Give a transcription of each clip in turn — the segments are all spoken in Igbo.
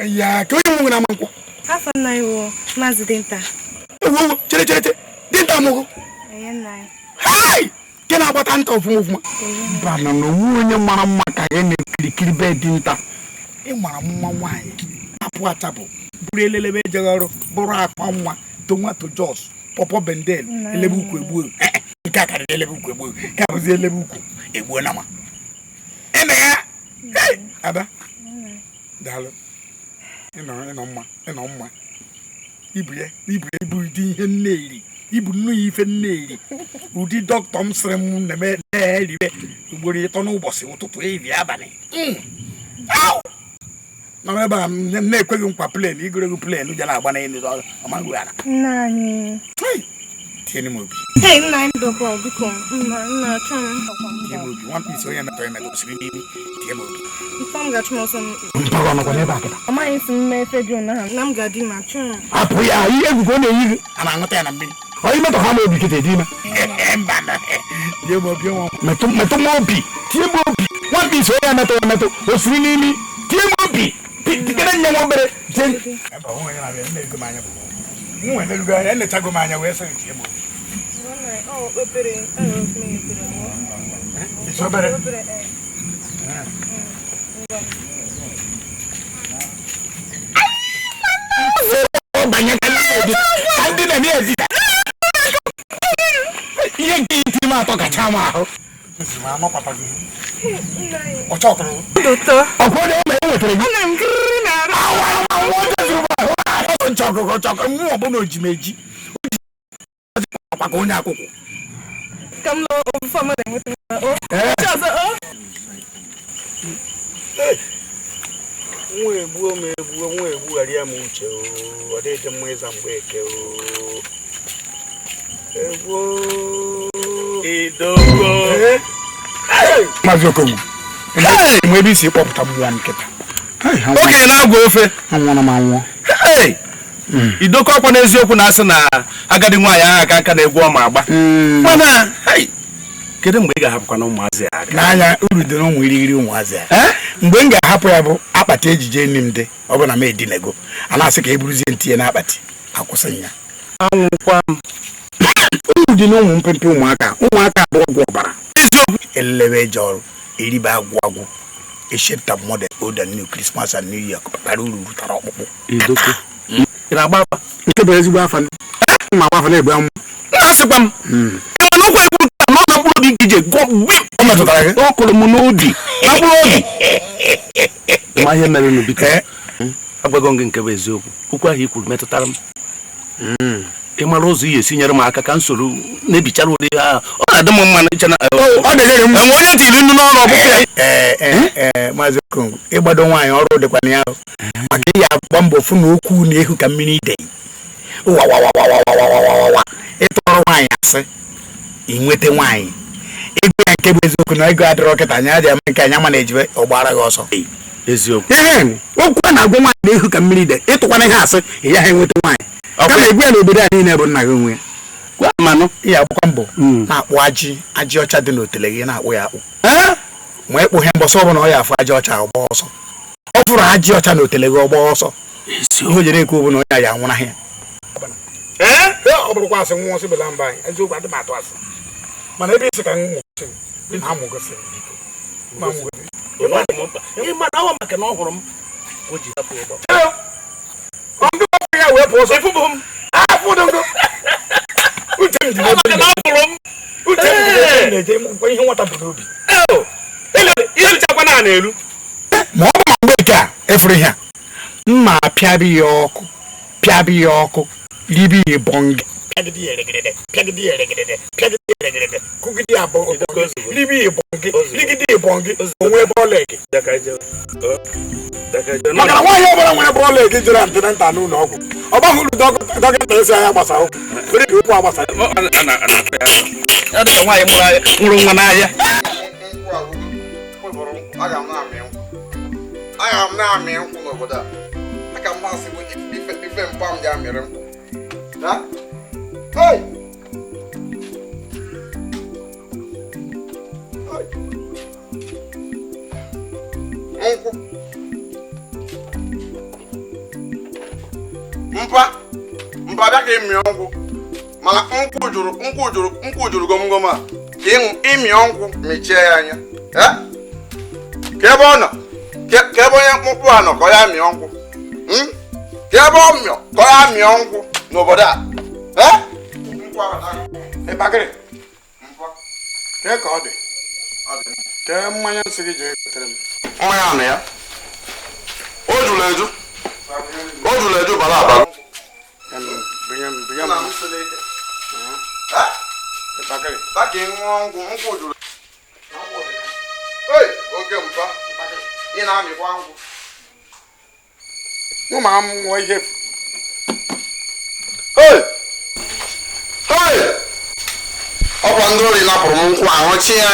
Ya, que eu não manco. Half a night war, Mazidinta. Oh, chere, dinta mogo. Hey! Can I tonto of movement? Brana no woman mamma can click bed dinta. A mamma wine. Apua tabo. Brele jagaro, Bora Pamwa, Tomato Joss, Popo Bendel, Lebuku, Kaka Lebuku, Capazi Lebuku, a Buenama. And hey, Abba. Darling. Eno Ibre di heneri. Ibu no ife neri. Udi doctor msrem na me ribe. Ugbori to no bosi ututu e bi abane. Aw. Na me ba na ekwegi nkwa plane, igoregu plane u jala agba na eni so amangu ana. Nani. Hey. Tieni mo bi. Hey, nine doko biko. Na chon. Tieni mo bi. One piece o ya na to me to siri ni. Tieni mo bi. Some got some. Mpago no ko ne ba ka. Ama yin me fe jo na nam gadi ma chon. Apo ya yi egu ko na yi. Ana ngota na mmiri. Oyi meto ha mo bi kete di na. Emba na. Ye mo bi won. Meto mo bi. Tie mo bi. One piece o ya na to o siri ni ni. Tie mo bi. Tikere nya mo bere. Tie. Eba ho ya na be na egu ma nya bo. Mu we na lu ga na tago ma nya we se tie mo. Oh, opere. Me opere. Iso bere. Banyak kan dia ni aja. Iya gitu mah atau kacama. Mama papa gitu. Ocok tu. Dokter. Aku dia main terus. Anam kena. Ocok. Mu apa no jimeji. Apa kau ni aku? Kamu fama dengan tu. Oh. Caza. Mwebu aliamuche o adete mweza mbweke o Idogo mazoko mu mwebi si popta mu nketa oge na agwa ofe anwona manwo Idogo kwa n'eziokwu na asị na agadi nwaanyị ahụ aka na egwu ọma agba mana kedu mgbe ị ga-ahapụkwa na ụmụazị ya aka n'anya uru dị na ụmụ iri ụmụazị ya mgbe m ga-ahapụ ya bụ akpati ejije nne m dị ọ bụ na m edinego a na-asị ka e buruzie ntinye na akpati akwụsị ya anwụkwa m uru dị na ụmụ mpempe ụmụaka bụ ọgwụ ọbara eziokwu elelewe eje ọrụ eribe agwụ eshepta mmadụ old and new Christmas and New Year kpatara uru rutara ọkpụkpụ Idogo ị na-agba afa nke bụ ezigbo afa ma agba afa na-egbe amụ na-asịkwa m n'okwu egwu na ọ na-akpụrụ obi ije ọ metụtara gị ọ kụrụ m n'obi na mkpụrụ obi ma ihe mere unu biko agwago gị nke bụ eziokwu okwu ahụ i kwuru metụtara m ị mara ụzọ ihe esi nyere m aka ka m soro na-ebichara ụdị ha ọ na-adị m mma na iche na enwe onye tiri nnu n'ọrụ ọkpụkpụ ya maazị Kongo ịgbado nwaanyị ọrụ dịkwa na ya maka ihe agba mbọ fụ na okwu na ehu ka mmiri ide ịtọrọ nwaanyị asị inweta nwaanyị ego ya nke bụ eziokwu na ego adịrọ kịta anya dị eme nke anya ma na-ejibe ọgbara gị ọsọ eziokwu okwu a na-agwa nwaanyị na ehu ka mmiri ide ịtụkwana ihe asị ị ya ha enweta nwaanyị kama egwu ya n'obodo a niile bụ nna gị onwe ya manụ ihe agbakwa mbọ na-akpụ ajị ọcha dị n'otele gị na-akpụ ya akpụ ma ịkpụ ihe mbọsọ ọ bụla ọ ya afụ ajị ọcha ọgba ọsọ ọ fụrụ ajị ọcha n'otele gị ọgba ọsọ o jere ekwu bụ na onye ya anwụna ya ọ bụrụkwa asị nwa ọsị bela mba anyị eziokwu adị m atụ asị mana ebe isi ka nwụsị na amụgosi mana awa maka na ọ hụrụ m o ji hapụ ụgbọ ndị ọkụ ya wee pụọ ọsọ ịfụbụ m uche m dị n'ebe na-eje ihe nwata bụ n'obi ịrụchakwa na elu ma ọ bụ ma mgbe nke a efere ihe a mma pịabi ya ọkụ ribi ya bọngị kugidi ya bọngị ribi ya bọngị onwe ebe ọlegi maka na nwaanyị ọbụla nwere ebe ọlegi jere antinenta n'ụlọ ọgwụ ọ gbahụrụ dọkịta esi anya gbasa ụkwụ were ka ụkwụ agbasa nwaanyị mụrụ nwa n'ahịa aga m na-amị nkwụ n'obodo a. Aka m na-asị bụ ife mpa m ji amịrị nkwụ. Hey! Nkwụ. Mpa bịa ka ịmịọ nkwụ. Mana nkwụ juru gomgom a. Ka ịmịọ nkwụ mechie ya anya. Ka ebe ọ nọ. Ka ebe onye mkpụkpụ a nọ ka ọ ya mịọ nkwụ. Ka ebe ọ mịọ ka ọ ya mịọ nkwụ n'obodo a. Ịbagịrị. Kee ka ọ dị. Kee mmanya nsị gị jee gotere m. Mmanya anụ ya. O juru eju bara abara. Ịbagịrị. Baka ịṅụọ nkwụ juru. Hey, oke mpa. Ị na-amịkwa nkwụ. Ụmụ m nwee ihe efu. Hey! Ọkwa ndị ori napụrụ m nkwụ ahụ chi ya.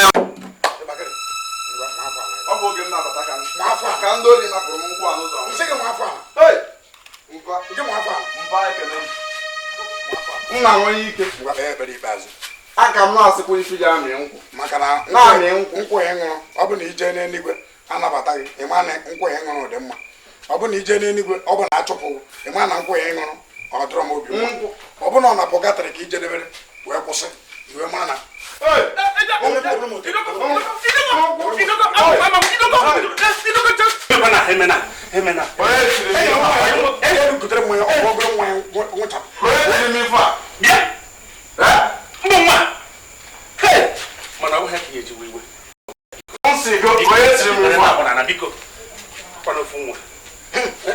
Ọ bụ oge m na-abata ka ndị ori napụrụ m nkwụ ahụ ụzọ. Nsị gị nwa afọ a. Hey! Nke nwa afọ a. Mba ekele m. Nna nwere ike. Ngwa kpee ekpere ikpeazụ. Aka m na-asịkwa isi ji amị nkwụ. Maka na nkwụ ya ṅụrụ, ọ bụ na ije n'eluigwe anabata gị, ịma na nkwụ ya ṅụrụ dị mma. Ọ bụ na ije n'eluigwe ọ bụ na achụpụ, ịma na nkwụ ya ṅụrụ ọ dọrọ m obi mma. Ọ bụ na ọ na-apụgatịrị ka ije debere wee kwụsị, iwe ma na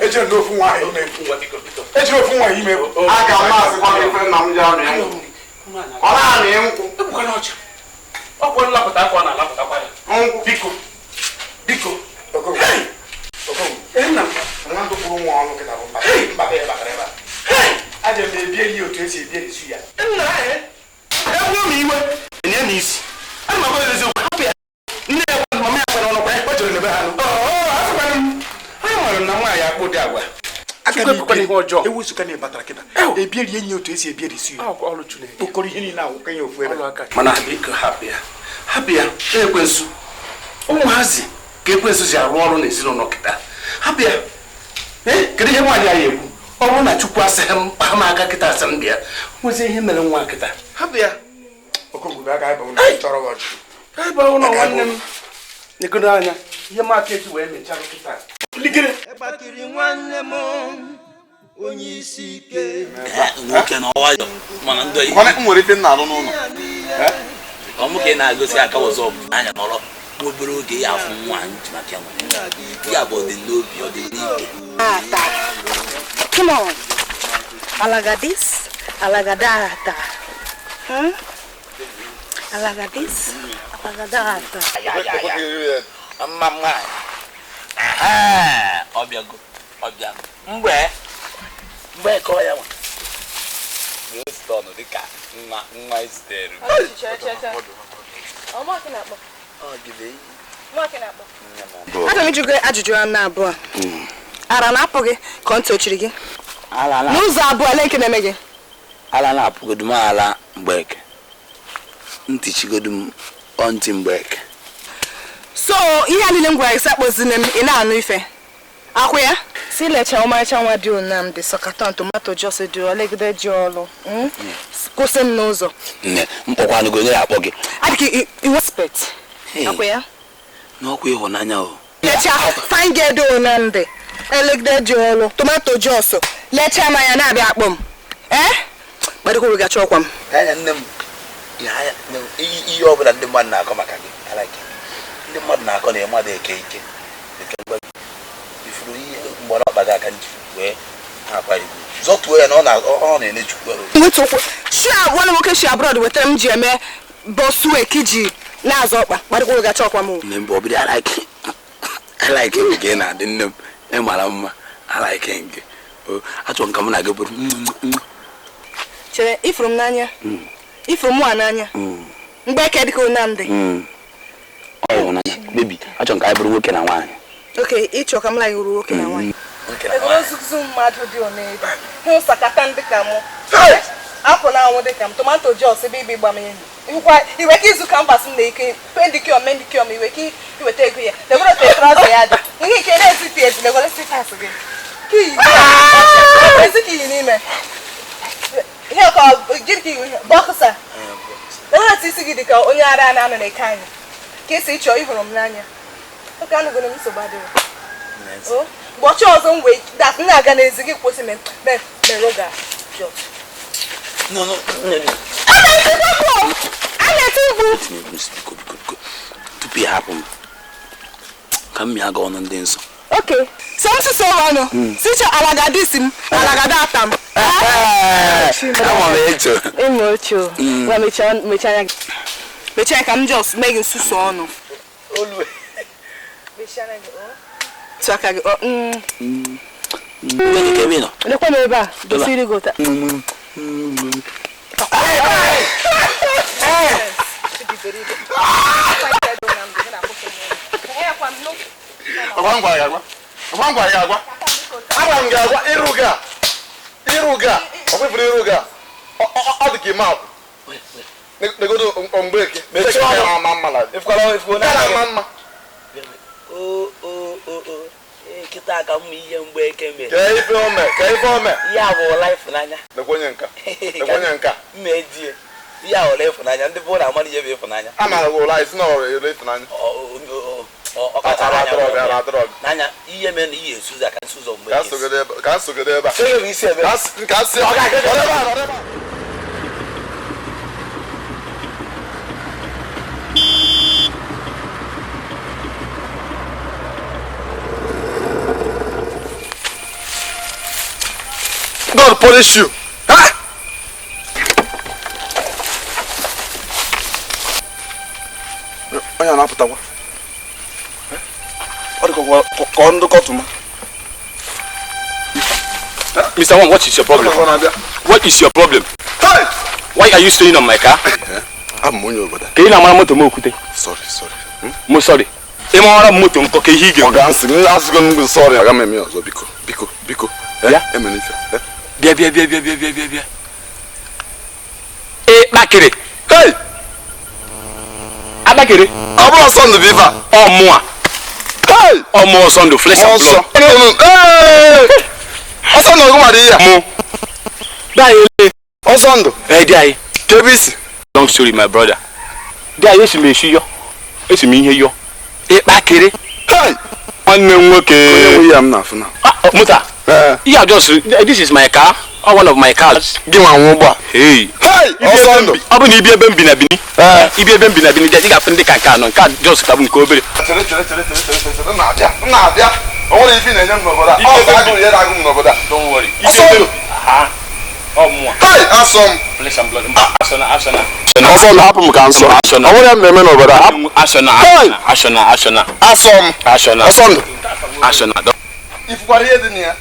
ejiri n'ofu nwa ahụ ime. Ejiri ofu nwa ime. Aka m na-asịkwa ife nna m ji amị nkwụ. Ọ na-amị nkwụ. Ọkwọ nlapụta akwa na-alapụtakwa ya. Nkwụ. Biko. Nwa ndụkwuru nwa ọnụ kịta bụ mbata ya bakara ebe a. Aja m ebieli otu esi ebieli su ya. Nna egwu m iwe enye m isi. Ana m agwa eziokwu hapụ ya. Nne ya gwa mama ya kwere ọnụ kwa ya kpọchere n'ebe ha nụ. Anyị nwere m na nwaanyị akpụ dị agwa. Ewusuka na ịbatara kịta. Ebieli enyi otu esi ebieli su ya. Ọrụ Chineke. Okoro ihe niile ahụ kenye ofu ebe. Mana biko hapụ ya. Ekwensu. Ụmụazị ka ekwensu si arụ ọrụ n'ezinụlọ kịta. Hapụ ya. Kedu ihe nwaanyị anyị ekwu? Ọ bụrụ na Chukwu asịghị m kpaa m aka kịta asị m bịa. Nwezi ihe mere nwa kịta. Hapụ ya. Okongwu aka ebe ụlọ chọrọ ọjụ. Ebe ụlọ nwanne m. Negodo anya. Ihe m aka eji wee mechaa kịta. Ligere. Ebakiri nwanne m onye isi ike. Nwoke na ọwayọ mana ndị M nwere ife nna alụ n'ụlọ. ọmụ ka ị na-agosi aka ọzọ bụ anya nọrọ obere oge ya afụ nwa anyị maka nwere ya bụ ọdị n'obi ọ dị n'ike. Come on. Alagadis, alagadata. Alagadis, alagadata. Mma nwaanyị. Ọbịago. Mgbe kọọ ya nwa. Stọnụ dịka nwa isitere. Aga m ịjụ gị ajụjụ anọ abụọ. Ara na-apụ gị ka ntị ochiri gị. N'ụzọ abụọ ole nke na-eme gị? Ala na-apụgodu m ala mgbeke. Ntị chigodu m ntị mgbeke. So ihe niile m gwara gị sakpozine m ị na-anụ ife. Akwụ ya? Si lecha ọmarịcha nwa dị onam dị sọkatan tomato jos dị olegide ji ọlụ. Kwụsị m n'ụzọ. Nne mkpọkwanụgo nye ya akpọ gị. Adịghị iwe spet. Akwụ ya? N'ọkwa ịhụnanya o. Lecha fine girl dị onam dị elegide ji ọlụ tomato jos lecha ma ya na-abịa akpọ m. Gbadịkwuru gacha ọkwa m. Anya nne m ihe ọbụla ndị mmadụ na-akọ maka gị alaike. Ndị mmadụ na-akọ na mmadụ eke ike. Ifuru ihe mgbe ọ na-akpaga aka nji wee akwa igwe. Zọtuo ya na ọ na-ene Chukwu ọrụ. Nwetụkwu. Shia nwanne nwoke shi abroad wetara m ji eme bọsue kiji na-azọ ọkpa. Gbadịkwuru gacha ọkwa m. Nne m bụ ọbịa alaike nke na-adị nne m mara mma alaike nke. Achọ nka m na-aga bụrụ Chere ifuru m n'anya. Ifuru m n'anya. Mgbe eke dịka Nnamdi. ịhụnanya bebi achọ ka anyị bụrụ nwoke na nwaanyị. Okay, ịchọ ka m la yuru nwoke na nwaanyị. Egozuzu mmadụ dị onedo. Hụ sakata ndị ka mụ. Apụ na anwụ dị ka m tomato juice ebe ibe gbam enyi. Iwe ka izu ka mbasị m na ike pendikiọm mendikiọm iwe ka iweta ego ya. Legoro te trouser ya dị. Ihe ike na-ezi PS legoro stickers gị. Ki yi n'ime. Ihe ka gịnị ka iwe bọksa. Legoro te isi gị dị ka onye ara na-anọ na eke anyị. Ka esi ịchọ ịhụrụ m n'anya. Oke anụgoro m nsogbu adịrị. Ụbọchị ọzọ m wee dat na-aga n'ezi gị kwụsị meroga jọt. No. Tupu ya hapụ m ka m ya ga ọnụ ndị nsọ. Okay, so m sị sọrọ ọnụ. Sicha alagada isi m, alagada ata m. Ịmụ ocho. Gwa mechaa ka m just mee gị nsusu ọnụ. Olu. Mechaa gị Saka gị. Kebe no. Lekwa m ebe a. Siri gota. Iruga. Okwefere iruga. Ọ dị ka ime akwụ. Negodo omgbeke. Mama. Kita ka m ihe mgbe ekeme. Ka ife ome. Ya bụ life n'anya. Lekwenye nka. Mmedie. Ya bụ life n'anya. Ndị bụ na amara ihe bụ ịfụnanya. Amara bụ life na ọrụ ịfụnanya. Ọ kachara anya. N'anya ihe mere na ihe esuza ka nsụzọ mgbe. Ka nsogide ebe a. Sere isi ebe. Ka si ọ ga-aga. God punish you. Huh? Oya na apụtawa. Ọ dị ka ndụ kọtụma. Mr. One, what is your problem? What is your problem? Hey! Why are you staying on my car? I'm onye obodo. Ka ị na-amara moto m okwute? Sorry. Mo sorry. Ị mara moto m ka ihe ị ga-eme. Ọ ga-asị m sorry, aga m eme ọzọ biko. Ya? Emene ife. Bịa. Bakịrị. Hey! Abakịrị. Ọ bụrụ ọsọ ndụ bụ ife a. Ọmụa. Hey! Ọmụ ọsọ ndụ flesh and blood. Ọsọ ndụ ọgụma dị ya. Mụ. Daile. Ọsọ ndụ. Dị anyị. Kebe isi. Long story, my brother. Dị anyị esi m eshi yọ. Esi m ihe yọ. Bakịrị. Hey! Nwanne m nwoke. Onye nwe ya m na-afụ na. Muta. Yeah, this is my car. One of my cars. Gị nwa nwa ụgbọ a. Hey. Ọsọ ndụ. Ọ bụ na ibi ebe m bi na Benin. Ibi ebe m bi na Benin, ị ga-afụ ndị ka nke anọ. Nke a just ka bụ nke obere. Chere. Na-abịa. O nwere ife na-enye m n'obodo a. Ọ ga-agụ ihe na-agụ m n'obodo a. Don't worry. Ọsọ ndụ. Ọmụa. Hey! Asọ m. Flesh and blood. Asọna. Ọsọ ndụ hapụ m ka nsọ. Ọ nwere ya mmemme n'obodo a. Asọna. Asọ m. Ọsọ ndụ. Asọna. Ifukwara ihe dị na ya.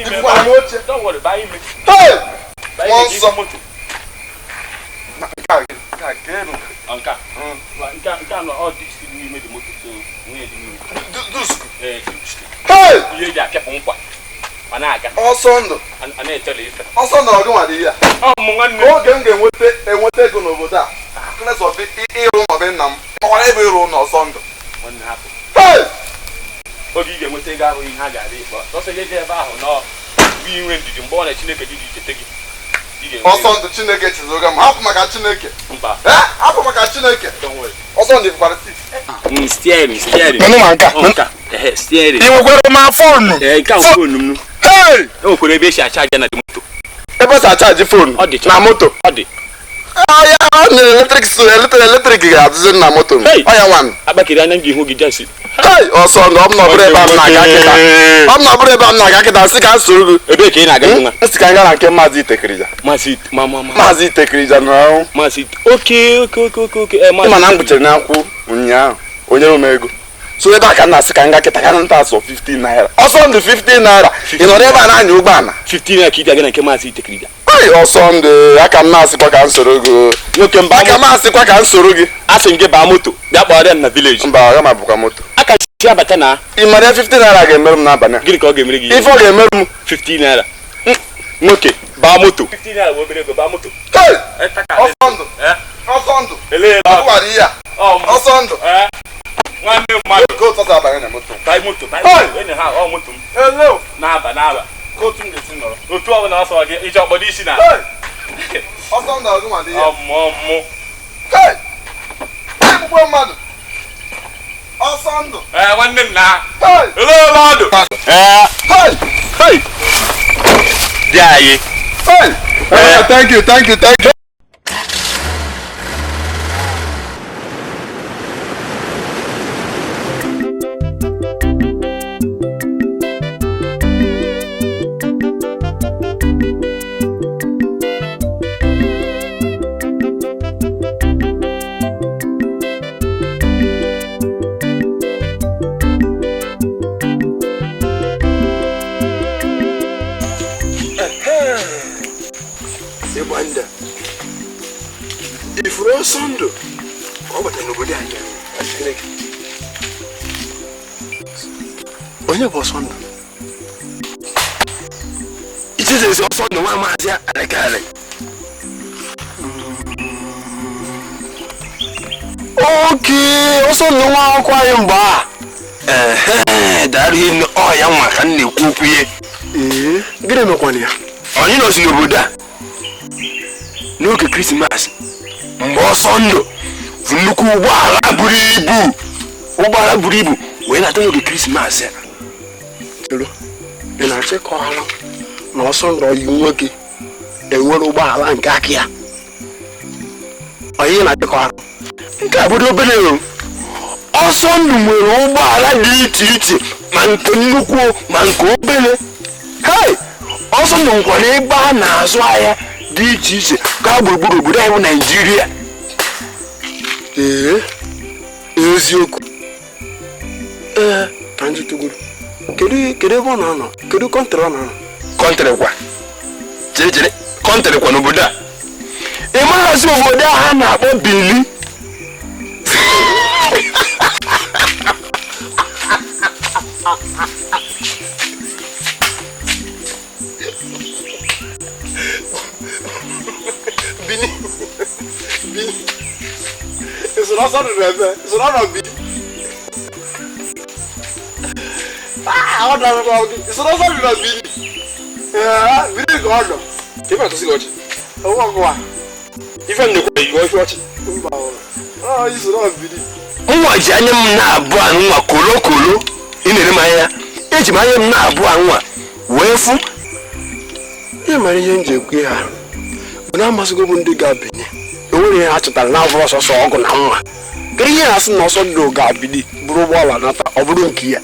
Ifukwara n'oche. Don't worry, buy me. Hey! Nwa nsọ. Nke a nọ ọ dị n'ime dị moto so nwunye dị n'ime. Dusk. Hey! Ihe eji akepụ nkwa ma na-aga. Ọsọ ndụ. A na-etele ife. Ọsọ ndụ ọgụ nwa dị ya. Mụ nwanne. Oge m ga-enweta ego n'obodo a. Akụnesi ọbị ịrụ ụlọ be nna m. Ọkwara ebe ịrụ ụlọ ọsọ ndụ. Nwanne hapụ. Hey! Oge ị ga-enweta ego ahụ ihe a ga-adị ịkpọ. Ọsọ gị ebe ahụ nọ bụ inwe ndidi mgbe ọ na Chineke ji cheta gị. Ọsọ ndụ Chineke chizoga ma hapụ maka Chineke. Mba. Hapụ maka Chineke. Ọsọ ndụ ifukwara tit. Steering. Nụ ma nka. Steering. Ị nwekwara ma fonu. Nke a fonu m. Hey! E nwekwara ebe esi achaja na moto. Ebe o si achaji fonu na moto. Ọ dị. Ya eletrik ga-adịzi na moto m. Ọ ya nwanne. Agbakiri anya gị ihu gị jasi. Ọsọ ndụ ọ bụ na ọbụrụ ebe a m na-aga kịta. Ọ bụ na ọbụrụ ebe a m na-aga kịta sị ka m soro gị. Ebe ka ị na-aga nwa? Nsị ka m gaa na nke Maazị Itekirija. Maazị Itekirija nọ. Maazị oke. Ịma na m gbuchere n'akwụ ụnyaahụ onye m ego. So ebe a ka m na-asị ka m gaa kịta ka m nta asọ 15 naira. Ọsọ ndụ 15 naira. Ị nọrọ ebe a na-anya ụgbọala. 15 naira ka ị ga-aga na nke Maazị Itekirija. Hey, Sunday, aka m na-asịkwa ka m soro gị. Nwoke mba Aka m asịkwa ka m soro gị. asị nke baa moto bịa kpọrọ m na village. Mba, aga m abụkwa moto. Aka chi abata na Ị mara 50 naira ga-emerụ m n'abalị a? gịnị ka ọ ga-emere gị? Ife ọ ga-emerụ m 15 naira. Nwoke baa moto. 15 naira bụ obere ego baa moto. Hey! Ọsọ ndụ. Ọsọ ndụ. Elee Ọ gwara ihe a. Ọsọ ndụ. Nwanne mmadụ. Ka ụtọ abanye na moto. Tai moto, tai Hey! moto. Enye ha ọ moto m. Hello. Na-aba na-aba. Ka otu m ga-esi nọrọ. Otu ọ bụla ọ sọrọ gị iji ọkpọdo isi na. Hey! Ọsọ ndụ ọgụ ma dị ihe. Ọmụmụ. Hey! Egbugbo mmadụ. Ọsọ ndụ. Nwanne m na. Hey! Elee mmadụ. Hey! Hey! Dị anyị. Hey! Thank you, thank you, thank you. Wanda. Ifuru ọsọ ndụ ka ọ bata n'obodo anyị. Onye bụ ọsọ ndụ? Ichezezi ọsọ ndụ nwa maazị Alekale. Oke, ọsọ ndụ nwa akwụkwọ anyị mgbe a. Dara ihe ọ ya nwa ka m na-ekwu okwu ihe. Gịnị mekwana ya? Anyị nọzi n'obodo a n'oge Krismas mgbe ọsọ ndụ bụ nnukwu ụgbọala buru ibu wee na-ata n'oge Krismas ya. Ị na-achọ ịkọwara na ọsọ ndụ ọyị nwoke enwere ụgbọala nke aka ya? Onye na-achịkọrọ nke a bụrụ obere ọsọ ndụ nwere ụgbọala dị iche iche ma nke nnukwu ma nke obere. Hey! Ọsọ ndụ nkwara ebe a na-azụ ahịa dị iche iche ka gburugburu obodo anyị bụ Naijiria. Eziokwu. Ka m jitụgoro. Kedu ebe ọ na-anọ? Kedu kọntrị ọ na-anọ? Kọntrị kwa. Chere kọntrị kwa n'obodo a. Ị maghịzi obodo a ha na-akpọ Benin. It's not something it's not a bit. I don't know about it. It's not something a bit. Very good. If I to see what Oh, even the way you go watch. oh, it's not a bit. Nwa ji anya m na-abụ anwa kolokolo ị na-ere m anya. Eji m anya m na-abụ anwa wee fụ. Ị mara ihe m ji ekwu ha. Bụ na amasịgo m ndị ga-abịanye. Enwere ihe ha chọtara n'afọ ọsọsọ ọgụ na nwa. Kedu ihe na-asị na ọsọ ndụ ga-abili bụrụ ụgbọala nata ọ bụrụ nke ya?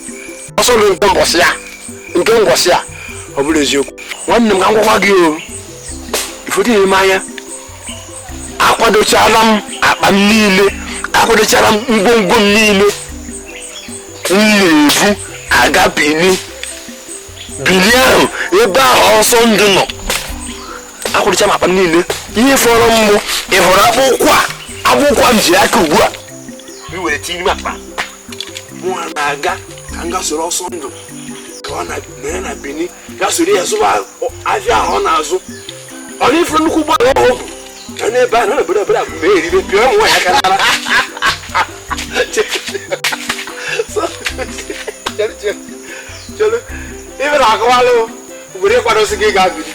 Ọsọ ndụ nke ngwọsị ya ọ bụrụ eziokwu. Nwanne m ka m gwakwa gị o. Ifoto ime anya. Akwadochara m akpa m niile. Akwadochara m ngwongwo m niile. M na-ebu aga Benin ahụ ebe ahụ ọsọ ndụ nọ. Akwadochara m akpa m niile. Ihe fọrọ m ị hụrụ akwụkwọ m ji aka ugbu a. I were tinye m akpa. Nwa na-aga ka m gasoro ọsọ ndụ ka ọ na Benin ya soro ya zụwa ahịa ahụ ọ na-azụ. Ọ na-efere nnukwu ụgbọala ọhụụ bụ ka n'ebe a na obodo ọbụla bụ ma eribe pịọ nwa ya ka nara. Ibe na-akọwalụ obodo ịkwadosi gị gaa Benin.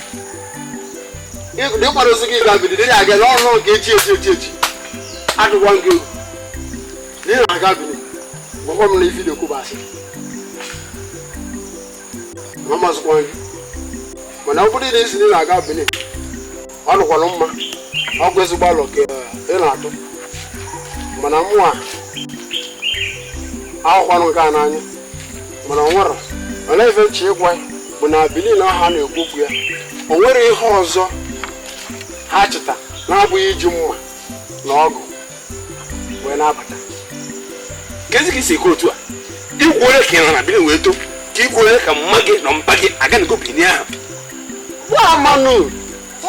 Ịkwadosi gị gaa Benin dị aga n'ọrụ nke echi. Adụgwa gị egwu. Ị na-aga Benin. Gwakwa m na ife dị okwu bụ asị. Ma mazụkwa gị. Mana obodo ị na-esi na-aga Benin. Ọ nụkwara mma. Ọ bụ ezigbo alọ ka ị na-atụ. Mana mụ a ahụkwanụ nke a n'anya. Mana ọ nwere olee ife nchi ịgwa bụ na Benin ha na-ekwu okwu ya. O nwere ihe ọzọ ha cheta na-abụghị iji mma na ọgụ wee na-abata. Kezi ka isi ekwu otu a? Ikwu onye ka ị nọ na Benin wee too ka ikwu onye ka mma gị na mpa gị aga n'ego Benin ahụ. Gwa amanụ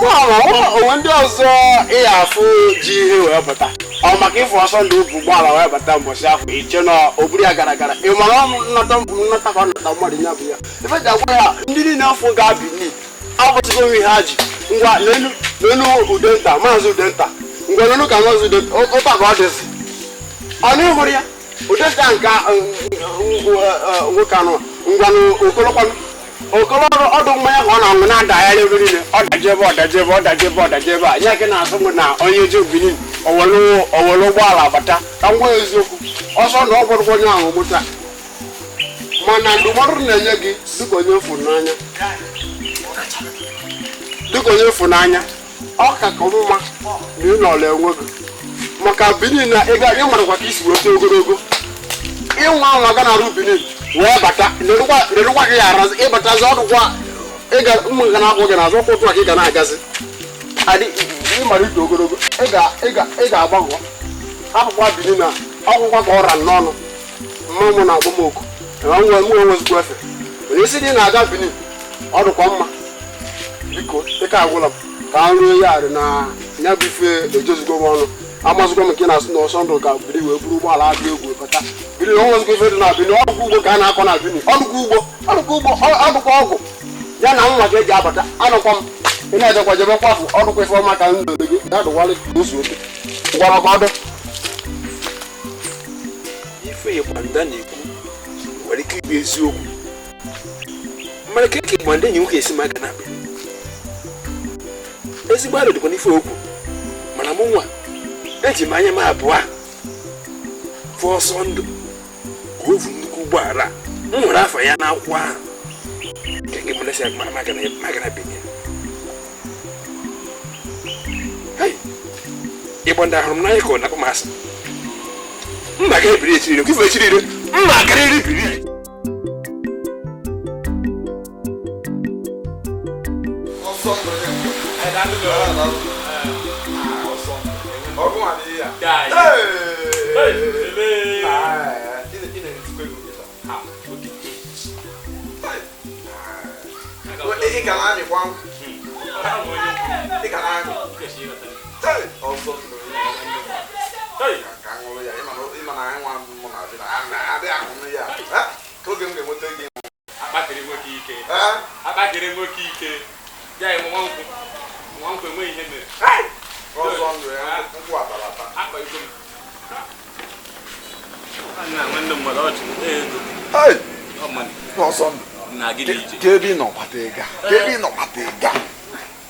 onwe ndị ọzọ ịya afụ ji ihe wee bata ọ maka ịfụ ọsọ ndị obu ụgbọala wee bata mbọchị ahụ iche na oburu ya gara gara ị mara ọnụ nnata ka ọ nata mmadụ ya bụ ya ife ji agwa ya ndị niile afọ ga Benin abụtụgo ihe ha ji ngwa n'elu udenta maazị udenta ngwa n'elu ka maazị udenta ụta ka ọ dịzi ọ na ịhụrụ ya udenta nke nwoke anụ ngwa n'okolokwanụ okolo ọdụ mmanya ka ọ na-aṅụ na-adagharị ebe niile ọ dajebe a nye gị na-asụ m na onye je Benin owere ụgbọala bata ka ngwa eziokwu ọsọ na ọ bụrụkwa onye ahụ mụta mana ndụmọdụ na-enye gị dịka onye ịfụnanya ọ ka mma na ị nọla enwe gị maka Benin na ị marakwa ka isi weta ogologo ịnwa anwa ga na-arụ Benin wee bata nerụkwa gị ya arazi ịbatazi ọdụkwa ụmụ ga na-akwụ gị n'azụ ụkwụ ụtụ a ka ị ga na-agazi ịmara ite ogologo ị ga-agbagọ akwụkwọ Benin na ọkwụkwa ka ọra n'ọnụ mmanwụ na agbamoko enwezikwa efe onye isi dị na-aga Benin ọ dịkwa mma biko ịka agwụla m ka a rụọ ya arị na ya bụ ife ejozigo m ọnụ amazụgo m nke na-asụ na ọsọ ndụ ka biri wee buru ụgbọala adị egwu bata biri na onwezikwa ife dị na Benin ọdụkwa ugbo ka a na-akọ na Benin ọdụkwa ọgwụ ya na nwa ka eji abata anụkwa m ị na-ejekwa jebe kwafụ ọdụkwa ife ọma ka m dole gị ga-adụwalị ozu oke gwara ọdụ ife ịgbanda na-ekwu nwere ike ịbụ eziokwu mara ka eke ịgbanda enyi nwoke esi maka na Benin ezigbo alụ dịkwa n'ife okwu mana mụ nwa eji m anya m abụọ fụ ọsọ ndụ ka ovu nnukwu ụgbọala m nwere afọ ya n'akwụkwọ ahụ ka nke mụlesi maka na Benin ịgbanda ahụrụ m n'anya ka ọ nakwa m asị mma ga ebiri echirire kwa ife echirire mma karịrị biri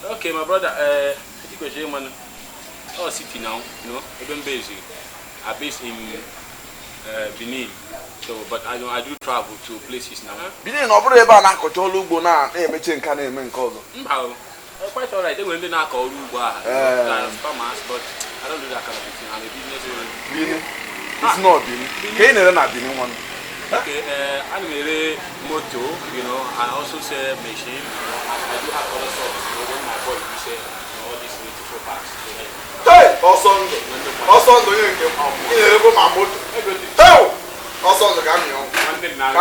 Okay, my brother, city now, you know, even based, I'm based in Benin, so but I do travel to places now. Benin, over there, I could tell you now, quite alright, they went in our call, but I don't do that kind of thing. I'm a businessman. Benin, it's not Benin. Can you not Benin one? Okay, I'm a moto, you know, I also sell machine. I do have other stuff. When my boy, you say all these beautiful parts. Hey, also, you can go my moto. Hey, also the camion. Then now,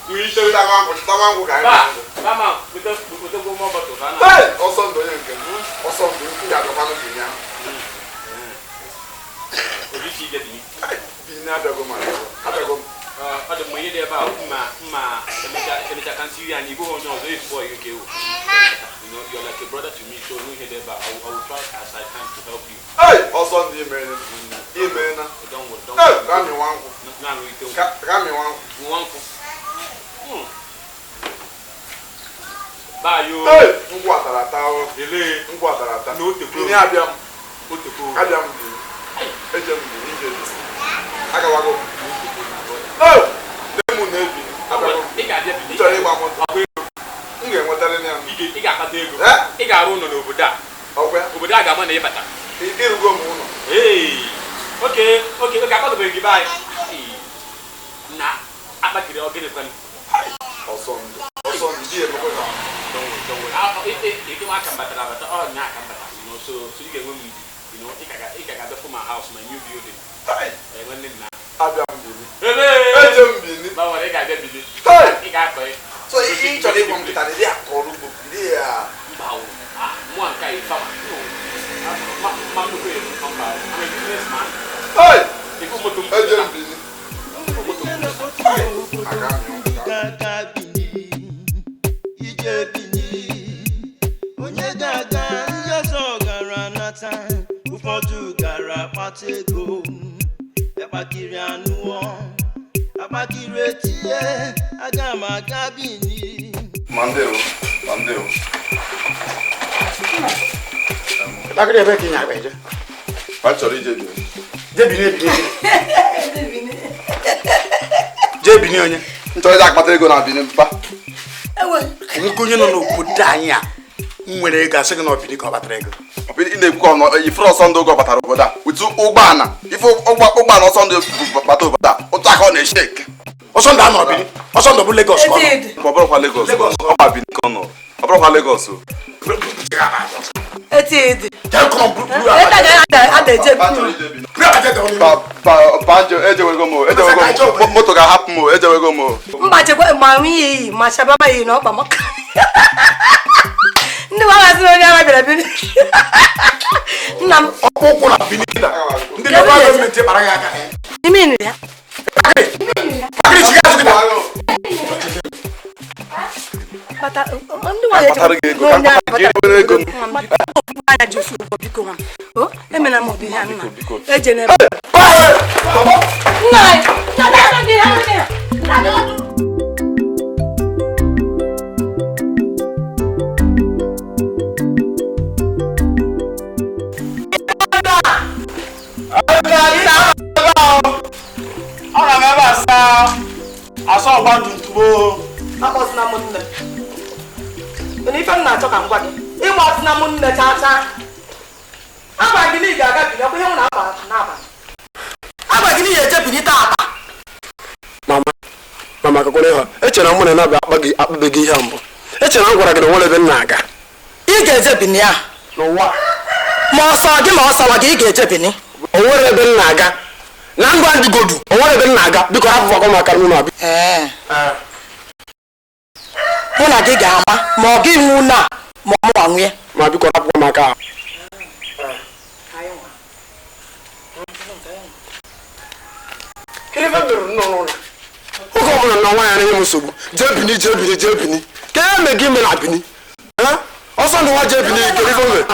we show that one who can. Mama, we don't go more bottle. Hey, also the you can. Also, you have a family. What did you get me? Ada mo yede ba ma the can see and you go on no if boy you know you're like a brother to me so no head ba I will try as I can to help you. Hey, also the man don't hey, come me one no we don't come me one ba yo ngwa tara ele ngwa tara no te ni abiam o te ko abiam ejem ni aga wago oh nemu nebi abago iga dia bi chori gba mo nge nwetare ni am iga akata ego iga aru no n'obodo a obodo a ga ma na ibata irugo mu no okay akọdo be ngi bai na akpakiri ogene kwan ọsọ ndi e moko na don't e wa kan batara bata oh nya kan bata you know so you get when you know iga ga for my house my new building when na Abiam Bini. Ejem Bini. Bawa ega de Bini. Iga ko e. So he told him to tell you all the yeah. Hey! Onye daga nyezo gara nata ụfọdụ gara kpata ego ekpakiri anụọ akpakiri etie aga m aga Benin Mandeo. Bakri ebe ki nya beje. What shall you do? Jebini onye. Nto ja akpata ego na Benin pa. Ewe, nkunye no n'obodo anyị a. Nwere ego asị gị na obidi ka ọ batara ego. Obidi ị na-ekwu ọnọ ifuru ọsọ ndị ogo batara obodo a. Witu ụgbọana. Ifu ụgbọana ọsọ ndị bata obodo a. Otu aka ọ na-eshake. Ọsọ ndụ anọ obidi. Ọsọ ndụ bụ Lagos ka ọ nọ. Ọ bụrụkwa Lagos. Ọ ba Benin ka ọ nọ. Ọ bụrụkwa Lagos. Etid. Banjo, ejewego mo. Moto ga-ahapụ mo. Ejewego mo. Mbachekwa ma nwiyi ma shababa yi na ọkpa maka. Ndị nwa gasị onye agha bịara Benin. Nna m ọkpụkwụ na Benin. Ndị local government bara ya aka. ime nri ya. Bakri chiga azụ gị. Bata ndị nwa Akpatara gị ego. Akpatara gị ego. anya ji ofu ụgbọ biko nwa m. O emena m ọdị ya nna. Eje n'ebe. Nna anyị. Nna gị ha nne ya. Ọra m ebe asa ọgba tumtum. Akpọsịna m nne. Mana ife m na-achọ ka m gwa gị. Ịgbọsịna m nne chacha. Agwa gị na ị ga-aga Benin ọkwa ihe m na-aba n'abalị. Agwa gị na ị ga-eje Benin taata. Mama kakwere ha. Echere m na na akpabeghị ihe mbụ. Echere m gwara gị na nwere ebe m na-aga. Ị ga-eje Benin a. N'ụwa. Ma ọsọ gị ma ọsọwa gị ị ga-eje Benin. O nwere ebe m na-aga. Na ngwa ndị godu. O nwere ebe m na-aga. Biko hapụ akọ maka m na-abịa. Mụ na gị ga-ama ma ọ gị nwụ na ma ọ mụwa nwunye. Ma biko hapụ maka ahụ. Oge ọbụla na nwa ya na-enye m nsogbu. Jee Benin. Ka ya eme gị ime na Benin. Ọsọ ndụ nwa jee Benin kere ife ome.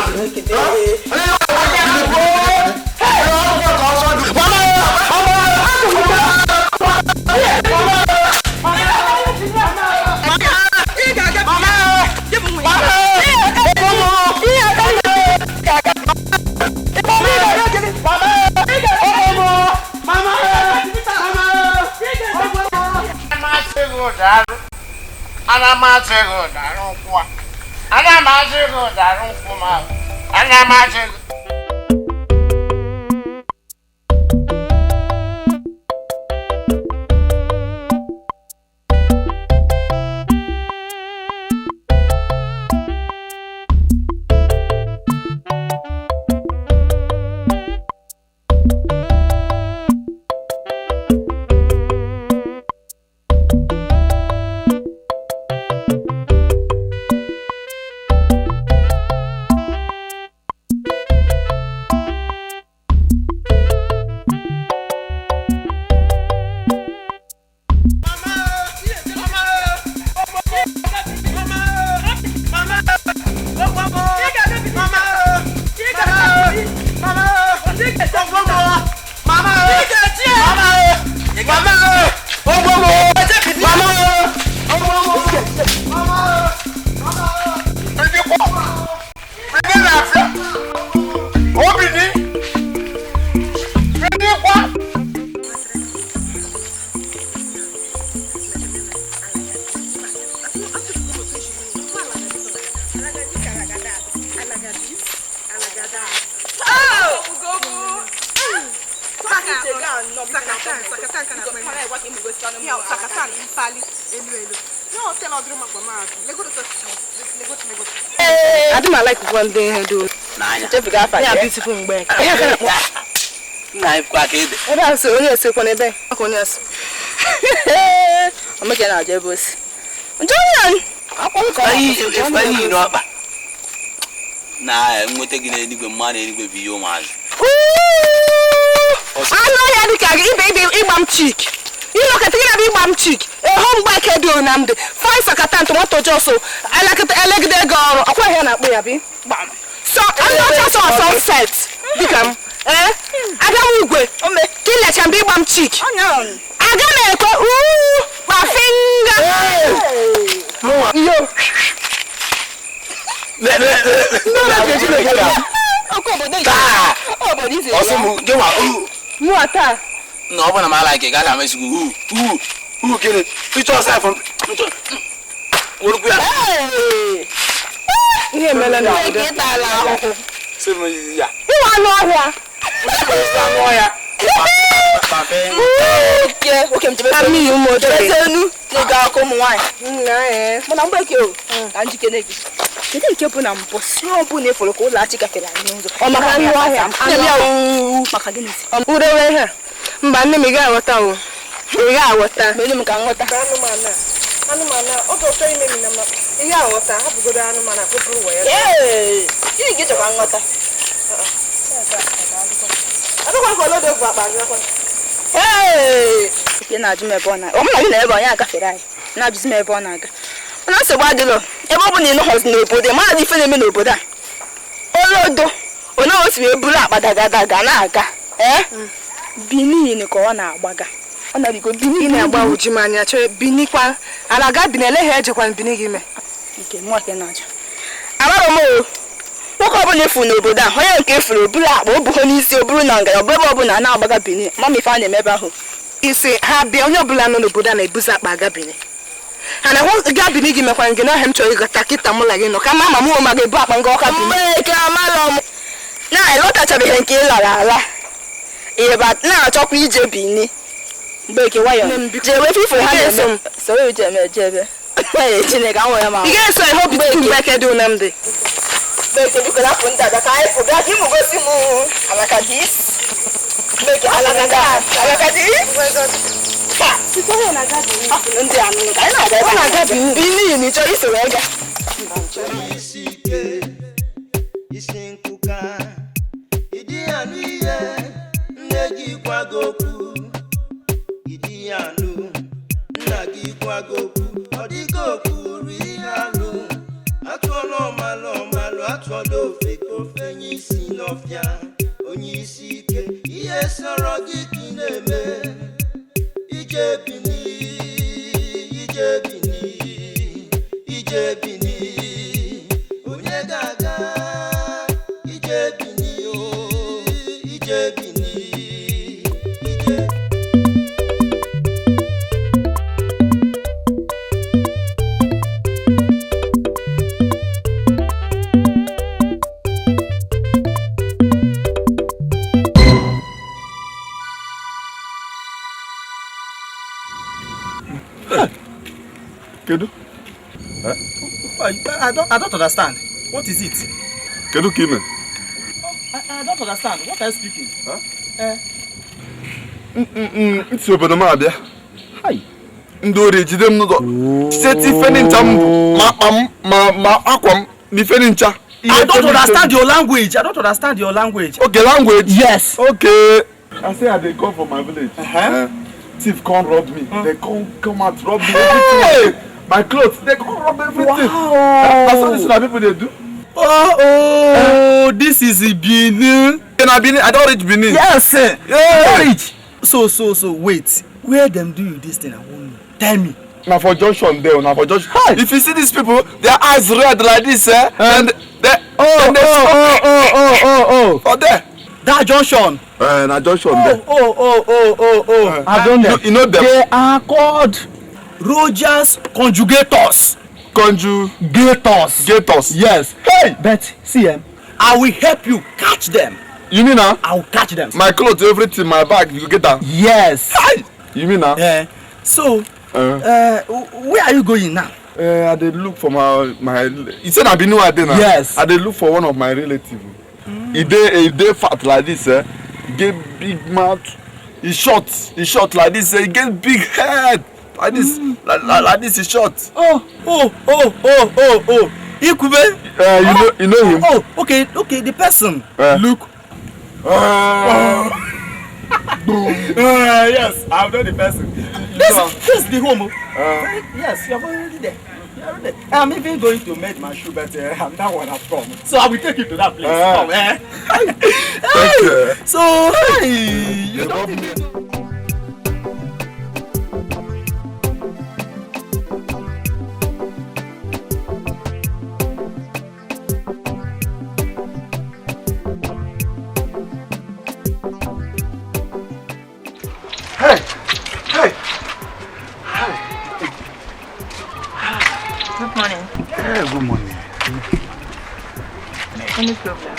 Ana matego daru kwa. Ana matego daru kuma. Ana matego. I do like one thing I do. Yeah, beautiful mgbe. Na ifkwa ka ede. Ebe aso onye esekwa n'ebe. Aka onye aso. Omeke na aje bosi. John. Ifeanyi n'ọkpa na nweta gị n'eluigwe mma n'eluigwe bụ ihe ụmụazị. Anụ ya dị ka ibe ịgba m chik. Ịnọkọta gị na-abịa ịgba m chik. Eho mgba ike dị Onamdi. Fine sakata tomato joso. Elegide gị ọrụ. Ọkwa ihe na-akpụ ya bi. So, I'm not just on sunset. Dikam. Aga m igwe. Ka ilecha mgbe ịgba m chik. Aga m ekwe. My finger. Yo. No, when I'm like a guy, I'm who can it? You just have from. What we are? Here, Melanie. Yeah. Who are not here? Okay, to me, you more than come wine. But I'm back you. And you can make it. You think you're going to post your bunny for a cold Latica. Oh, my hand, I'm Macagini. Mbani miga wata o. Miga wata. Meni mka ngota. Anumana. Oto so ime mi na ma. Iya wata. Hapu go da anumana ko buru wa ya. Eh. Ini gito ka ngota. Ado kwa lo do gba ba ngota. Eh. Ke na ju me bona. O mo na ebe onya ka fere ai. Na ju me bona aga. Na se gba de lo. Ebe obu ni no hos na obodo. Ma di fe na me na obodo a. Olodo. Ona o si we buru akpadagadaga na aga. Benin ko ọ na-agbaga. Ọ na-bigo Benin na-agba uji manya chọ Benin kwa alaga Benin ele he ejekwa Benin gị me. Nke mụ ke na-aja. Amaro mo. Nwoke ọbụla efu n'obodo a, onye nke efuru oburu akpa obuho n'isi oburu na ngara ọbụla ọbụla na-agbaga Benin. Mama ife a na-emebe ahụ. Isi ha bịa onye ọbụla nọ n'obodo a na-ebuzi akpa aga Benin. Ha na hụ ga Benin gị mekwa ngị na hem chọ ịgata kịta mụ la gị nọ ka mama mụ ma ga-ebu akpa nga ọka Benin. Mgbe ke amalo m. Na elotachabeghị nke ịlara ala. Eba na achọkwa ije Benin. Mgbe ke wayo. Je we fifo ha na-eme. So we je me jebe. Eh Chineke anwo ya ma. Ị ga-eso I hope to mgbe ke dị Onamdi. Mgbe ke biko na pụ nda ka anyị pụ ga gị mụ gosi mụ alaka dis. Mgbe ke alaka dis. Ha, siko he na ga Benin. Ndị anụ ka anyị na-aga Benin ni chọ iso wee ga. Isike isinkuka idi anu ihe nne gị kwagoku idi anu nna gị kwagoku ọ dịka okuru ihe anụ atụọla ọmalụ atụọla ofe ka ofe nye isi n'ọfịa onye isi ike ihe sọrọ gị ka ị na-eme ije Bini onye ga-aga ije Bini Kedu? I don't understand. What is it? Kedu Kime? I don't understand. What are you speaking? It's obodo m abịa. Hai. Ndị ori jide m n'ụzọ. Seti feni ncha m bụ ma akwa m mi feni ncha. I don't understand your language. I don't understand your language. Okay, language? Yes. Okay. I say I dey come from my village. Thief can't rob me. They can't come out rob me. Hey! My clothes, they can't rob everything. Wow. That's what these people they do. This is Benin. I don't reach Benin. Yes, sir. Yeah. Reach. So, wait. Where them do you this thing? I won't know. Tell me. Now for junction there, now for junction. Hi. If you see these people, their eyes red like this, and they for there. That junction. Na junction there. I don't know. You know them. They are called Rogers conjugators. Gators. Yes. Hey. But see, I will help you catch them. You mean now? I will catch them. My clothes, everything, my bag, you get that? Yes. Hey. You mean now? Yeah. So, where are you going now? I dey look for my. You said I be new there now. Yes. I dey look for one of my relatives. He dey fat like this, He get big mouth. He short like this, He get big head. Like this, like this is short. Oh. Ikube? You know him? Oh, okay, the person. Look. Yes, I've known the person. This the home. Yes, you're already there. I'm even going to make my shoe, but I'm that one I've come. So I will take you to that place. Come, Thank you. So, hey, you don't even... Good morning. Good morning. Any problem?